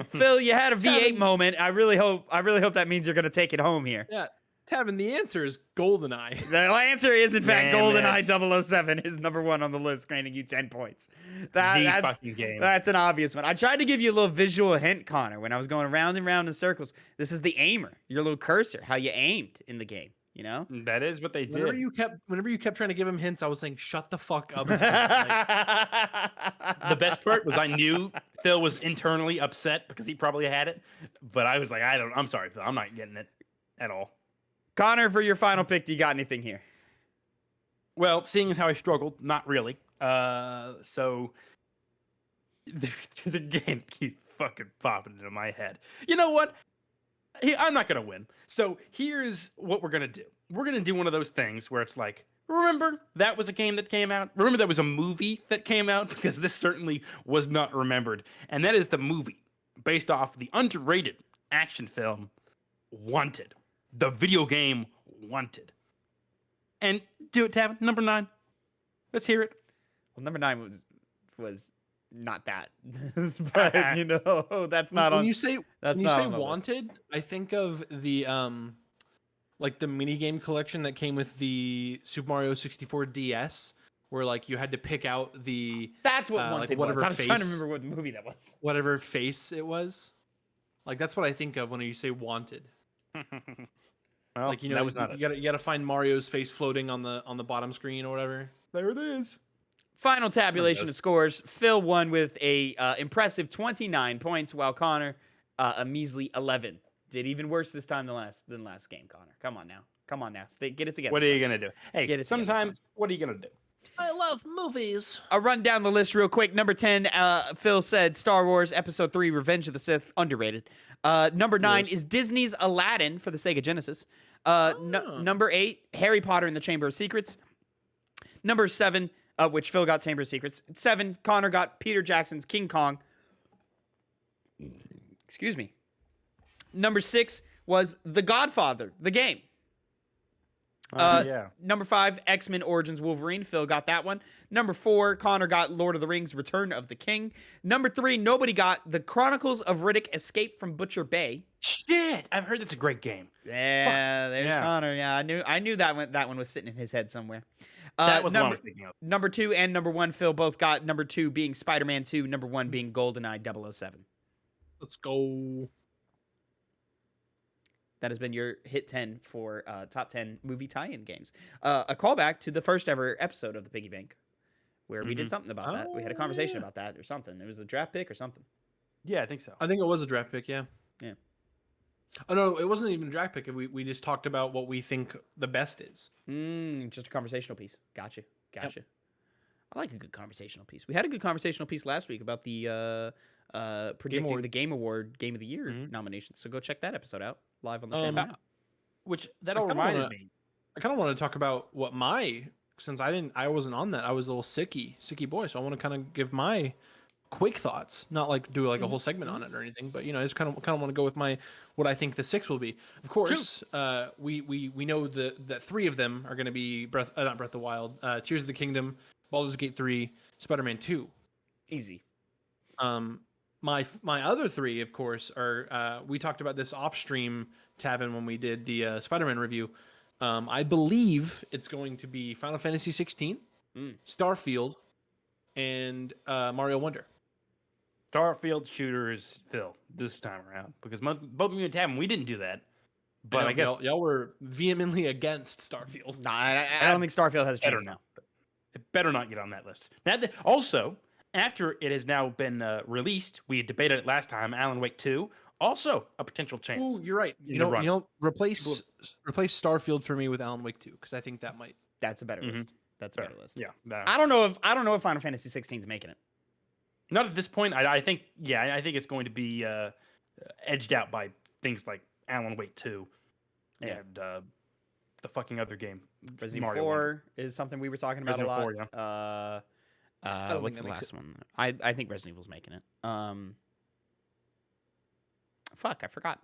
Phil, you had a V8 moment. I really hope that means you're going to take it home here. Yeah. Tavin, the answer is GoldenEye. The answer is, in fact, GoldenEye 007 is number 1 on the list, granting you 10 points. That's fucking game. That's an obvious one. I tried to give you a little visual hint, Connor, when I was going round and round in circles. This is the aimer, your little cursor, how you aimed in the game. You know? That is what they did. Whenever you kept trying to give him hints, I was saying, shut the fuck up. The best part was I knew Phil was internally upset because he probably had it. But I was like, I'm sorry, Phil. I'm not getting it at all. Connor, for your final pick, do you got anything here? Well, seeing as how I struggled, not really. So there's a game that keeps fucking popping into my head. You know what? I'm not going to win. So here's what we're going to do. We're going to do one of those things where it's like, remember that was a game that came out? Remember that was a movie that came out? Because this certainly was not remembered. And that is the movie based off the underrated action film Wanted. The video game Wanted. And do it, Tavin. Number 9. Let's hear it. Well, number 9 was not that, but you know that's not on. When you say Wanted, I think of the like the mini game collection that came with the Super Mario 64 DS, where like you had to pick out the. That's what Wanted like, was. I was trying to remember what movie that was. Whatever face it was, like that's what I think of when you say Wanted. Well, like that was not you gotta find Mario's face floating on the bottom screen or whatever. There it is. Final tabulation of scores. Phil won with a impressive 29 points, while Connor a measly 11. Did even worse this time than last game, Connor. Come on now. Get it together. What are you gonna do? Hey, sometimes what are you gonna do? I love movies. I'll run down the list real quick. Number 10, Phil said Star Wars Episode 3, Revenge of the Sith, underrated. Number 9 is Disney's Aladdin for the Sega Genesis. Number 8, Harry Potter and the Chamber of Secrets. Number 7, which Phil got Chamber of Secrets. 7, Connor got Peter Jackson's King Kong. Excuse me. Number 6 was The Godfather, the game. Yeah. Number 5, X-Men Origins Wolverine. Phil got that one. Number 4, Connor got Lord of the Rings Return of the King. Number 3, nobody got The Chronicles of Riddick Escape from Butcher Bay. Shit, I've heard that's a great game. Yeah, there's yeah. Connor. Yeah, I knew that one was sitting in his head somewhere. That was what I number was thinking of. number 2 and number 1, Phil both got number 2 being Spider-Man 2, number 1 being GoldenEye 007. Let's go. That has been your hit 10 for top 10 movie tie-in games. A callback to the first ever episode of the Piggy Bank, where we did something about that. We had a conversation about that or something. It was a draft pick or something. Yeah, I think so. I think it was a draft pick. Yeah. Yeah. Oh no, it wasn't even a draft pick. We just talked about what we think the best is. Just a conversational piece. Gotcha. Yep. I like a good conversational piece. We had a good conversational piece last week about the predicting the Game Award Game of the Year nominations. So go check that episode out live on the channel now. Which that all reminded me. I kind of want to talk about what since I wasn't on that. I was a little sicky boy, so I want to kind of give my quick thoughts, not like do like a whole segment on it or anything, but I just kind of want to go with what I think the 6 will be. Of course, we know that 3 of them are going to be not Breath of the Wild, Tears of the Kingdom, Baldur's Gate 3, Spider-Man 2. Easy. My other 3, of course, are we talked about this off stream, Tavin, when we did the Spider-Man review. I believe it's going to be Final Fantasy 16, Starfield, and Mario Wonder. Starfield shooters, Phil, this time around, because both me and Tavin, we didn't do that. But I guess y'all were vehemently against Starfield. Nah, I don't think Starfield has a chance now. It better not get on that list. Now, also, after it has now been released, we debated it last time. Alan Wake 2, also a potential chance. Oh, you're right. Replace Starfield for me with Alan Wake 2 because I think that might. That's a better list. That's a better list. Yeah. I don't know if Final Fantasy 16 is making it. Not at this point. I think it's going to be edged out by things like Alan Wake 2 and the fucking other game. Resident Evil 4 is something we were talking about a lot. 4, yeah. What's the last one? I think Resident Evil's making it. Fuck, I forgot.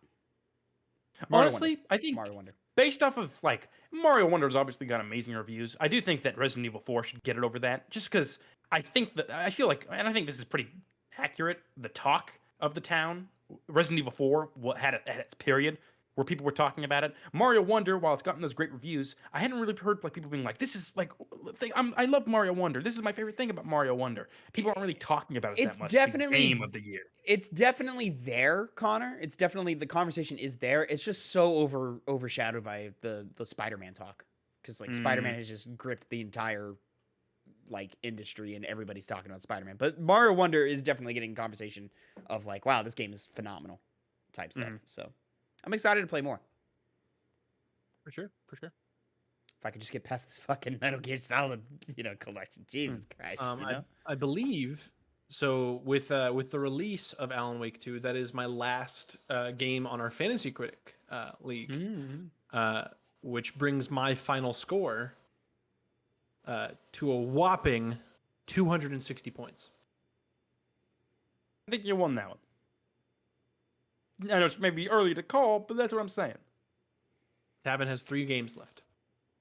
Honestly, I think Mario Wonder. Based off of like Mario Wonder has obviously got amazing reviews. I do think that Resident Evil 4 should get it over that, just because I think I think this is pretty accurate. The talk of the town, Resident Evil 4 had its period where people were talking about it. Mario Wonder, while it's gotten those great reviews, I hadn't really heard like people being like, "This is like, I love Mario Wonder. This is my favorite thing about Mario Wonder." People aren't really talking about it that much. It's definitely game of the year. It's definitely there, Connor. It's definitely the conversation is there. It's just so overshadowed by the Spider-Man talk because like Spider-Man has just gripped the entire like industry and everybody's talking about Spider-Man. But Mario Wonder is definitely getting conversation of like, wow, this game is phenomenal type stuff. So I'm excited to play more. For sure. If I could just get past this fucking Metal Gear Solid, collection. Jesus Christ. I believe so. With the release of Alan Wake 2, that is my last game on our Fantasy Critic League, which brings my final score to a whopping 260 points. I think you won that one. I know it's maybe early to call, but that's what I'm saying. Tavin has 3 games left.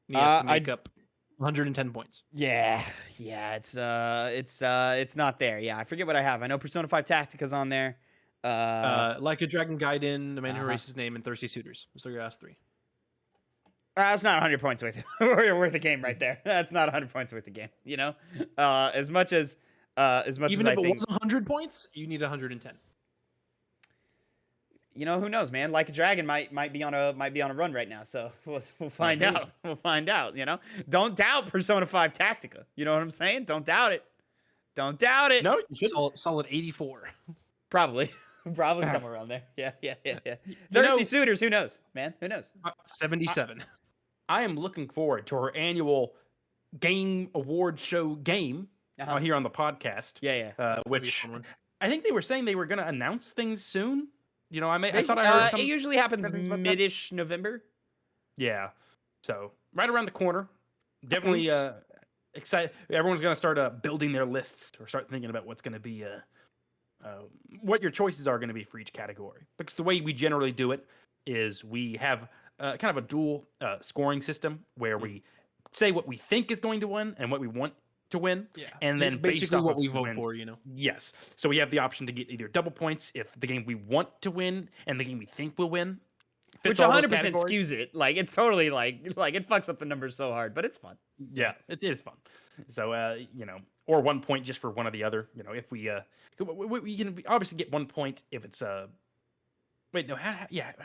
He has to make up 110 points. Yeah, it's not there. Yeah, I forget what I have. I know Persona 5 Tactica's on there. Like a Dragon Gaiden, The Man Who Erased His Name, and Thirsty Suitors. So your last 3. That's not 100 points worth a game right there. That's not 100 points worth a game. As much as even as if I it think, was 100 points, you need 110. Who knows, man? Like a Dragon might be on a run right now. So we'll find out. We'll find out. Don't doubt Persona 5 Tactica. You know what I'm saying? Don't doubt it. Don't doubt it. No, you should. Solid 84. Probably somewhere around there. Yeah. Thirsty Suitors. Who knows, man? Who knows? 77. I am looking forward to our annual game award show game here on the podcast. Yeah. Which I think they were saying they were going to announce things soon. I thought I heard it usually happens mid-ish November. Yeah. So right around the corner. Definitely excited. Everyone's going to start building their lists or start thinking about what's going to be what your choices are going to be for each category. Because the way we generally do it is we have kind of a dual scoring system where we say what we think is going to win and what we want to win, Yeah. and then based basically off what of we who vote wins- for, you know. Yes. So we have the option to get either double points if the game we want to win and the game we think will win Which fits all those 100% categories. skews it. Like it's totally like it fucks up the numbers so hard, but it's fun. Yeah, it is fun. So you know, or 1 point just for one or the other. You know, if we can obviously get 1 point if it's wait no yeah I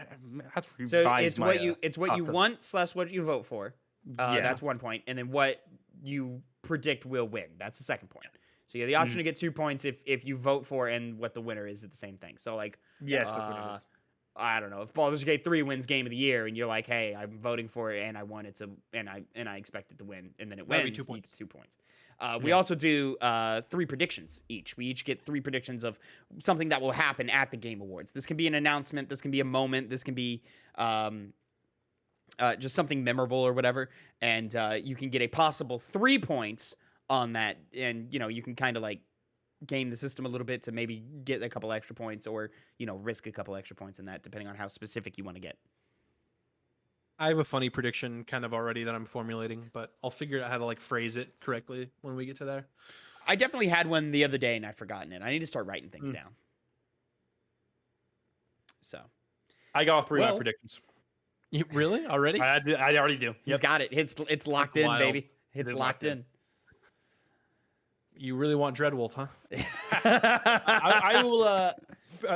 have to So revise it's my, what you thoughts of- want / what you vote for. Yeah. That's 1 point, and then what you predict will win. That's the second point. So you have the option to get 2 points if you vote for and what the winner is at the same thing. So like Yes, that's what it is. I don't know if Baldur's Gate 3 wins Game of the Year, and you're like, hey, I'm voting for it, and I want it to, and I expect it to win, and then it That'd be wins. 2 you points. get 2 points. We also do 3 predictions each. We each get 3 predictions of something that will happen at the Game Awards. This can be an announcement. This can be a moment. This can be just something memorable or whatever. And you can get a possible 3 points on that, and you know you can kind of like game the system a little bit to maybe get a couple extra points, or you know risk a couple extra points in that, depending on how specific you want to get. I have a funny prediction kind of already that I'm formulating, but I'll figure out how to like phrase it correctly when we get to there. I definitely had one the other day and I've forgotten it. I need to start writing things down. So I got all 3 of Well, my predictions. You, really? Already? I already do. he's got it. It's locked That's in, wild. baby. It It's is locked locked in. in. You really want Dreadwolf, huh? I will a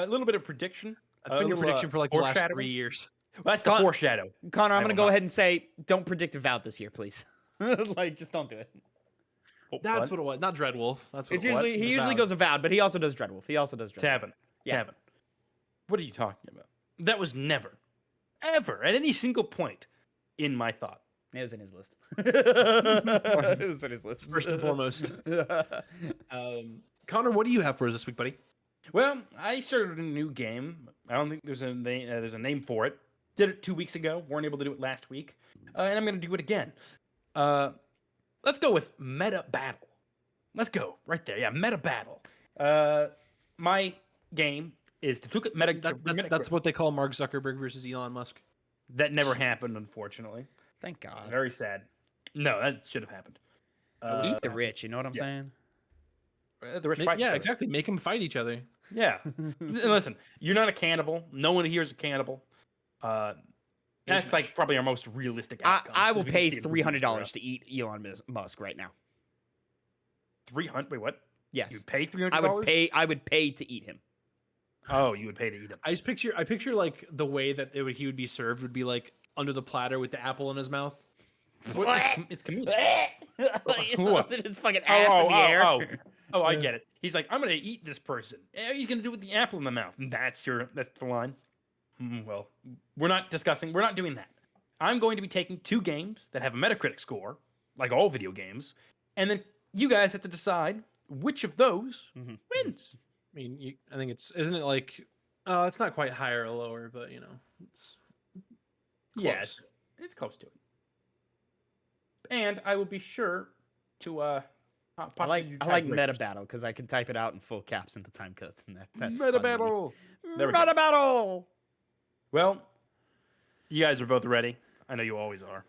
little bit of prediction. That's a been your little, prediction for like the last foreshadowing. 3 years. Well, that's the Con- foreshadow. Connor, I'm I gonna will go not. ahead and say, don't predict a Avowed this year, please. Like, just don't do it. That's what it was. Not Dreadwolf. That's what It's it was. usually he usually Avowed. goes Avowed, but he also does Dreadwolf. Tavin. Yeah. Tavin. What are you talking about? That was never, ever, at any single point in my thought. It was in his list. It was in his list. First and foremost. Connor, what do you have for us this week, buddy? Well, I started a new game. I don't think there's a name for it. Did it 2 weeks ago. Weren't able to do it last week, and I'm going to do it again. Let's go with Meta Battle. Let's go right there. Yeah, Meta Battle. My game is to look at That's what they call Mark Zuckerberg versus Elon Musk. That never happened, unfortunately. Thank God. Very sad. No, that should have happened. Eat the rich. You know what I'm saying? The rich fight each Yeah, other. exactly. Make them fight each other. Yeah. Listen, you're not a cannibal. No one here is a cannibal. That's like probably our most realistic outcome. I will 'cause we can pay see it $300 to eat Elon Musk right now. 300. Wait, what? Yes. You'd pay $300? I would pay to eat him. Oh, you would pay to eat him. I picture like the way that he would be served would be like under the platter with the apple in his mouth. It's comedic. His fucking ass in the air. Oh, I get it. He's like, I'm gonna eat this person. He's gonna do it with the apple in the mouth. And that's the line. Well, we're not doing that. I'm going to be taking 2 games that have a Metacritic score, like all video games, and then you guys have to decide which of those wins. I mean, I think isn't it like, it's not quite higher or lower, but you know, it's close. Yeah, it's close to it. And I will be sure to I like Meta Battle because I can type it out in full caps in the time codes, and that's Meta fun to me. Battle. There we go. Meta Battle. Well, you guys are both ready. I know you always are.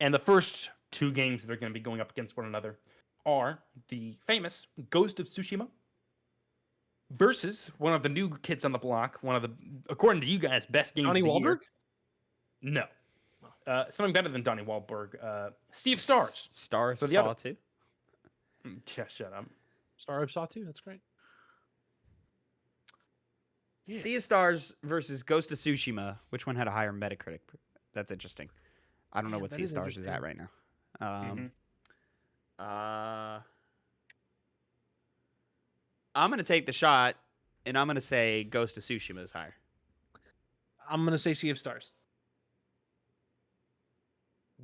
And the first 2 games that are going to be going up against one another are the famous Ghost of Tsushima versus one of the new kids on the block, one of the, according to you guys, best games Donnie of the Wahlberg? year. No. Something better than Donnie Wahlberg. Sea of Stars. Star of So the Saw other- 2. Yeah, shut up. Star of Saw 2. That's great. Yeah. Sea of Stars versus Ghost of Tsushima. Which one had a higher Metacritic? That's interesting. I don't know Yeah, what that Sea of is Stars is at right interesting. now. I'm gonna take the shot, and I'm gonna say Ghost of Tsushima is higher. I'm gonna say Sea of Stars.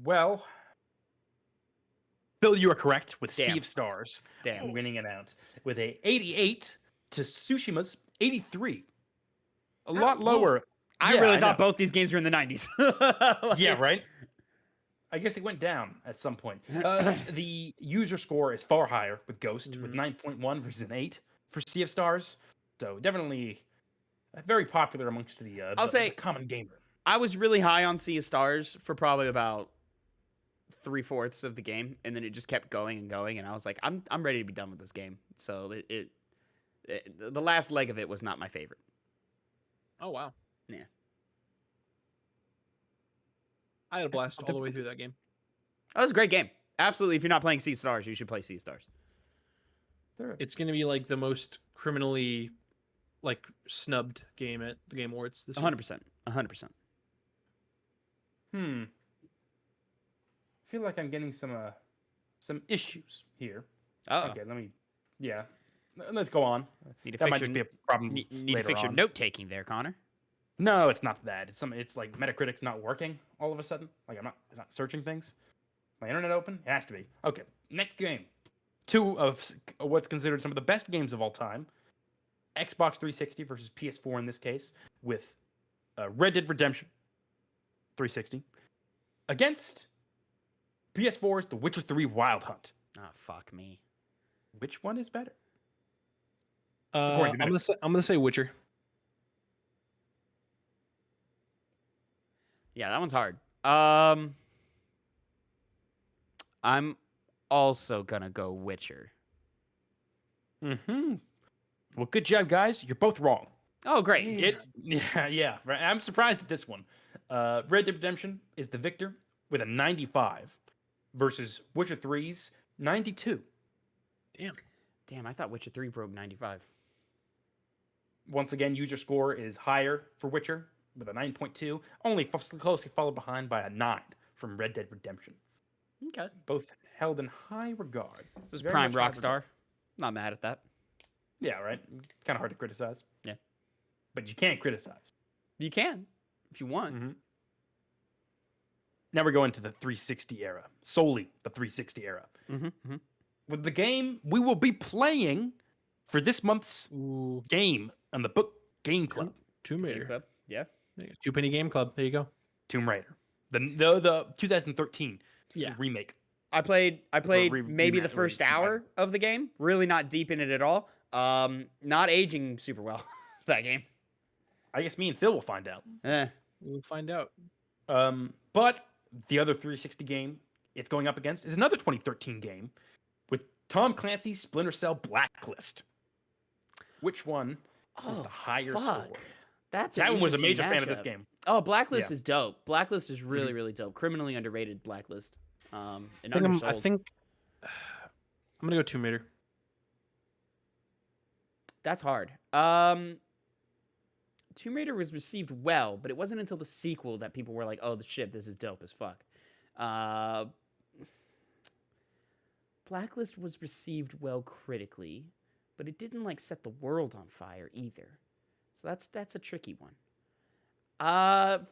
Well, Bill, you are correct with Sea Damn. of Stars Damn. winning it out with a 88 to Tsushima's 83. A lot lower. I Yeah, really I thought know. both these games were in the 90s. Like- Yeah, right? I guess it went down at some point. The user score is far higher with Ghost, with 9.1 versus an 8 for Sea of Stars. So definitely very popular amongst the I'll say- common gamer. I was really high on Sea of Stars for probably about 3/4 of the game, and then it just kept going and going, and I was like, I'm ready to be done with this game. So the last leg of it was not my favorite. Oh wow. Yeah. I had a blast all the way through that game. That was a great game. Absolutely, if you're not playing Sea of Stars, you should play Sea of Stars. It's going to be like the most criminally like snubbed game at the Game Awards this year. 100%. 100%. I feel like I'm getting some issues here. Oh. Okay, let's go on. Need to That fix might your just be a problem. need to later fix your on. note taking there, Connor. No, it's not that. It's like Metacritic's not working all of a sudden. Like it's not searching things. My internet open? It has to be. Okay, next game. 2 of what's considered some of the best games of all time. Xbox 360 versus PS4 in this case, with Red Dead Redemption 360 against PS4's The Witcher 3 Wild Hunt. Oh, fuck me. Which one is better? I'm gonna say Witcher. Yeah, that one's hard. I'm also gonna go Witcher. Well, good job, guys. You're both wrong. Oh, great. Yeah. Right. I'm surprised at this one. Red Dead Redemption is the victor with a 95 versus Witcher 3's 92. Damn, I thought Witcher 3 broke 95. Once again, user score is higher for Witcher with a 9.2, only closely followed behind by a 9 from Red Dead Redemption. Okay. Both held in high regard. This is Very prime much high regard. Rockstar. Not mad at that. Yeah, right? Kind of hard to criticize. Yeah. But you can't criticize. You can, if you want. Now we're going to the 360 era, solely the 360 era. With the game we will be playing for this month's game on the Book Game Club. Tomb Raider. Yeah. Two Penny Game Club. There you go. Tomb Raider. The 2013 remake. I played maybe the first hour of the game. Really not deep in it at all. Not aging super well, that game. I guess me and Phil will find out. We'll find out. But the other 360 game it's going up against is another 2013 game with Tom Clancy's Splinter Cell Blacklist. Which one is the higher score? That one was a major fan of this game. Oh, Blacklist is dope. Blacklist is really, really dope. Criminally underrated Blacklist. I think I'm gonna go Tomb Raider. That's hard. Tomb Raider was received well, but it wasn't until the sequel that people were like, "Oh, the shit, this is dope as fuck." Blacklist was received well critically, but it didn't like set the world on fire either. So that's a tricky one. I'm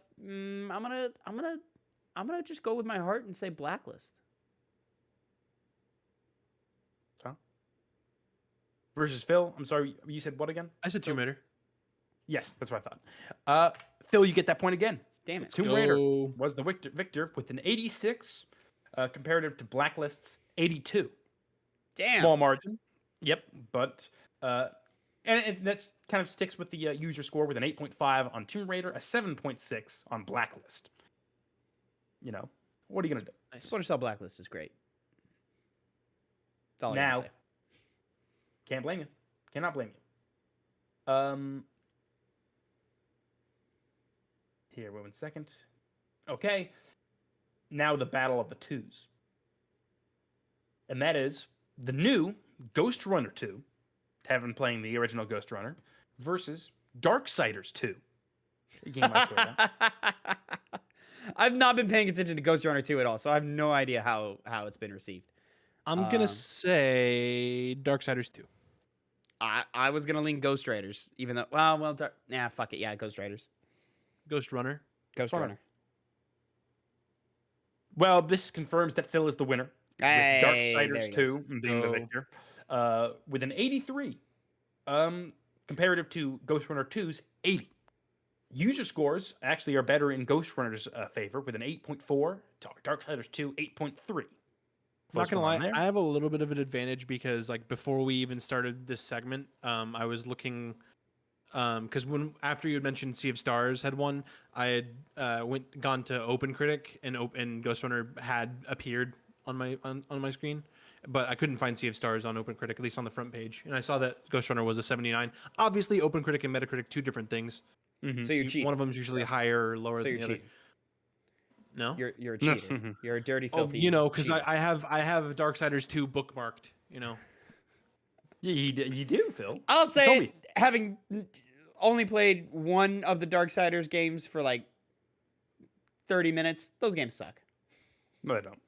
gonna just go with my heart and say Blacklist. Huh? Versus Phil. I'm sorry, you said what again? I said Tomb Raider. Yes, that's what I thought. Phil, you get that point again. Damn it. Tomb Raider was the victor with an 86 comparative to Blacklist's 82. Damn. Small margin. Yep, but and that's kind of sticks with the user score with an 8.5 on Tomb Raider, a 7.6 on Blacklist. You know, what are you gonna do? Splinter Cell Blacklist is great. That's all I Now, gotta say. can't blame you. Cannot blame you. Here, wait 1 second. Okay. Now the battle of the twos. And that is the new Ghost Runner 2, Tavin playing the original Ghost Runner, versus Darksiders 2. A game I played. I've not been paying attention to Ghost Runner 2 at all, so I have no idea how it's been received. I'm gonna say Darksiders 2. I was gonna lean Ghost Raiders, even though fuck it, yeah, Ghost Raiders. Ghost Runner. Ghost Runner. Well, this confirms that Phil is the winner. Hey, with there he Darksiders goes. 2 being the victor. With an 83. Comparative to Ghost Runner 2's 80. User scores actually are better in Ghost Runner's favor with an 8.4. Darksiders 2, 8.3. Not gonna lie, I have a little bit of an advantage because, like, before we even started this segment, I was looking because after you had mentioned Sea of Stars had won, I had gone to OpenCritic and Ghost Runner had appeared on my screen, but I couldn't find Sea of Stars on OpenCritic, at least on the front page, and I saw that Ghost Runner was a 79. Obviously, OpenCritic and Metacritic, two different things. So you're cheating. One of them is usually higher or lower So than you're the other. cheating. No, You're a cheater. You're a dirty, oh, filthy. because cheater. I have Darksiders 2 bookmarked. Yeah, you do, Phil. I'll You say told it, me. having only played one of the Darksiders games for like 30 minutes, those games suck. No, I don't.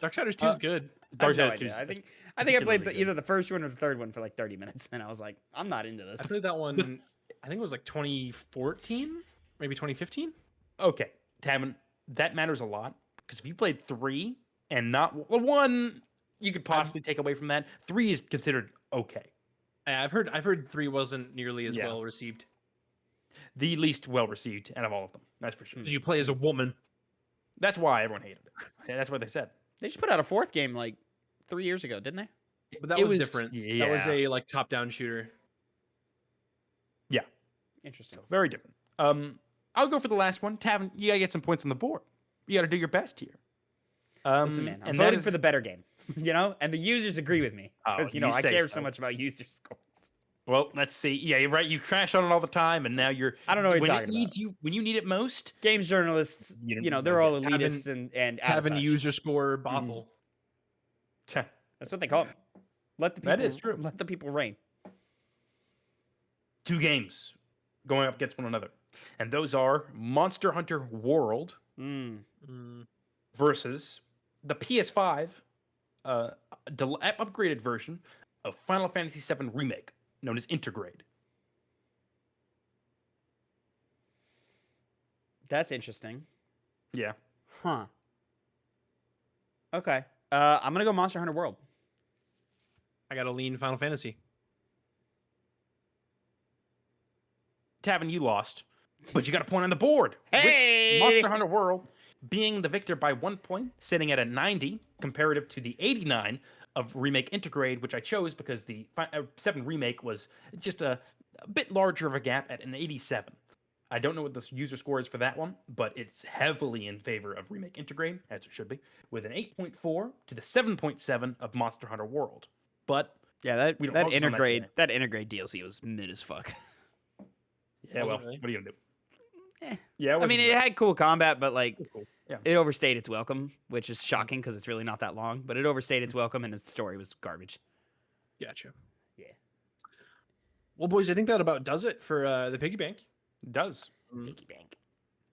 Darksiders 2 is good. I have no Darksiders 2 idea. is I think I particularly played good. either the first one or the third one for like 30 minutes, and I was like, I'm not into I this. played that one. I think it was like 2014, maybe 2015. Okay, Tavin, that matters a lot because if you played 3 and not 1, you could possibly take away from that. 3 is considered okay. I've heard 3 wasn't nearly as Yeah. well received. The least well received out of all of them. That's for sure. You play as a woman. That's why everyone hated it. Yeah, that's what they said. They just put out a fourth game like 3 years ago, didn't they? But that It was was- different. That yeah. was a like top-down shooter. Interesting. So very different. I'll go for the last one. Tavin, you gotta get some points on the board. You gotta do your best here. Listen, man, I'm and that voting for is- the better game, and the users agree with me Oh, because you I say care so. so much about user scores. Well, let's see. Yeah, you're right. You crash on it all the time, and now you're. I don't know what you're when talking it needs you, when you need it most. Games journalists, You they're don't all get- elitists and out of Having touch. user score Bothel. That's what they call it. Let the people, That is true. Let the people reign. 2 games going up against one another, and those are Monster Hunter World Mm. versus the PS5 upgraded version of Final Fantasy VII Remake, known as Intergrade. That's interesting. Yeah. Huh. Okay. I'm gonna go Monster Hunter World. I got a lean Final Fantasy. Tavin, you lost, but you got a point on the board. with Hey! Monster Hunter World being the victor by 1 point, sitting at a 90 comparative to the 89 of Remake Intergrade, which I chose because the 7 Remake was just a bit larger of a gap at an 87. I don't know what the user score is for that one, but it's heavily in favor of Remake Intergrade, as it should be, with an 8.4 to the 7.7 of Monster Hunter World. But Yeah, that We don't that focus on that integrate today. that integrate DLC was mid as fuck. yeah, Was it well, really? what are you gonna do? Eh. Yeah, I mean, it had cool combat, but like was cool. Yeah. it overstayed its welcome, which is shocking because it's really not that long. But it overstayed its welcome, and its story was garbage. Gotcha. Yeah. Well, boys, I think that about does it for the piggy bank. It does. Piggy bank.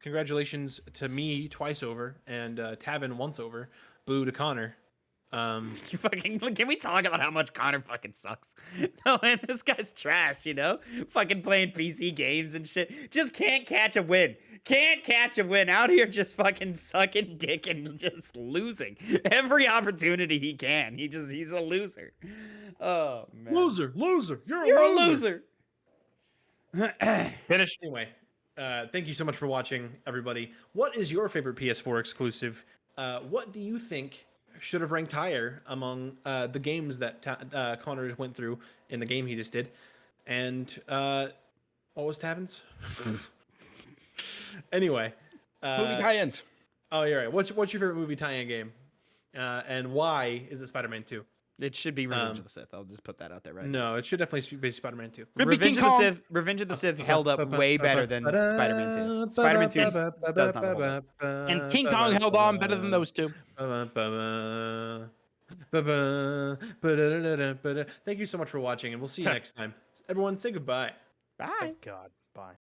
Congratulations to me twice over and Tavin once over. Boo to Connor. You fucking can we talk about how much Connor fucking sucks? No, man, this guy's trash. Fucking playing PC games and shit. Just can't catch a win. Can't catch a win. Out here just fucking sucking dick and just losing every opportunity he can. He's a loser. Oh man, Loser. You're you're a loser. Finish. Anyway, thank you so much for watching, everybody. What is your favorite PS4 exclusive? What do you think should have ranked higher among the games that Connor just went through in the game he just did? And what was Tavin's? Anyway. Movie tie-ins. Oh, you're right. What's your favorite movie tie-in game? And why is it Spider-Man 2? It should be Revenge of the Sith. I'll just put that out there right now. No, it should definitely be Spider-Man 2. Could be King Revenge of the Kong. Sith. Revenge of the Sith held up way better than Spider-Man 2. Spider-Man 2 does not hold up. And King Kong held on better than those two. Thank you so much for watching, and we'll see you next time. Everyone, say goodbye. Bye. Thank God. Bye.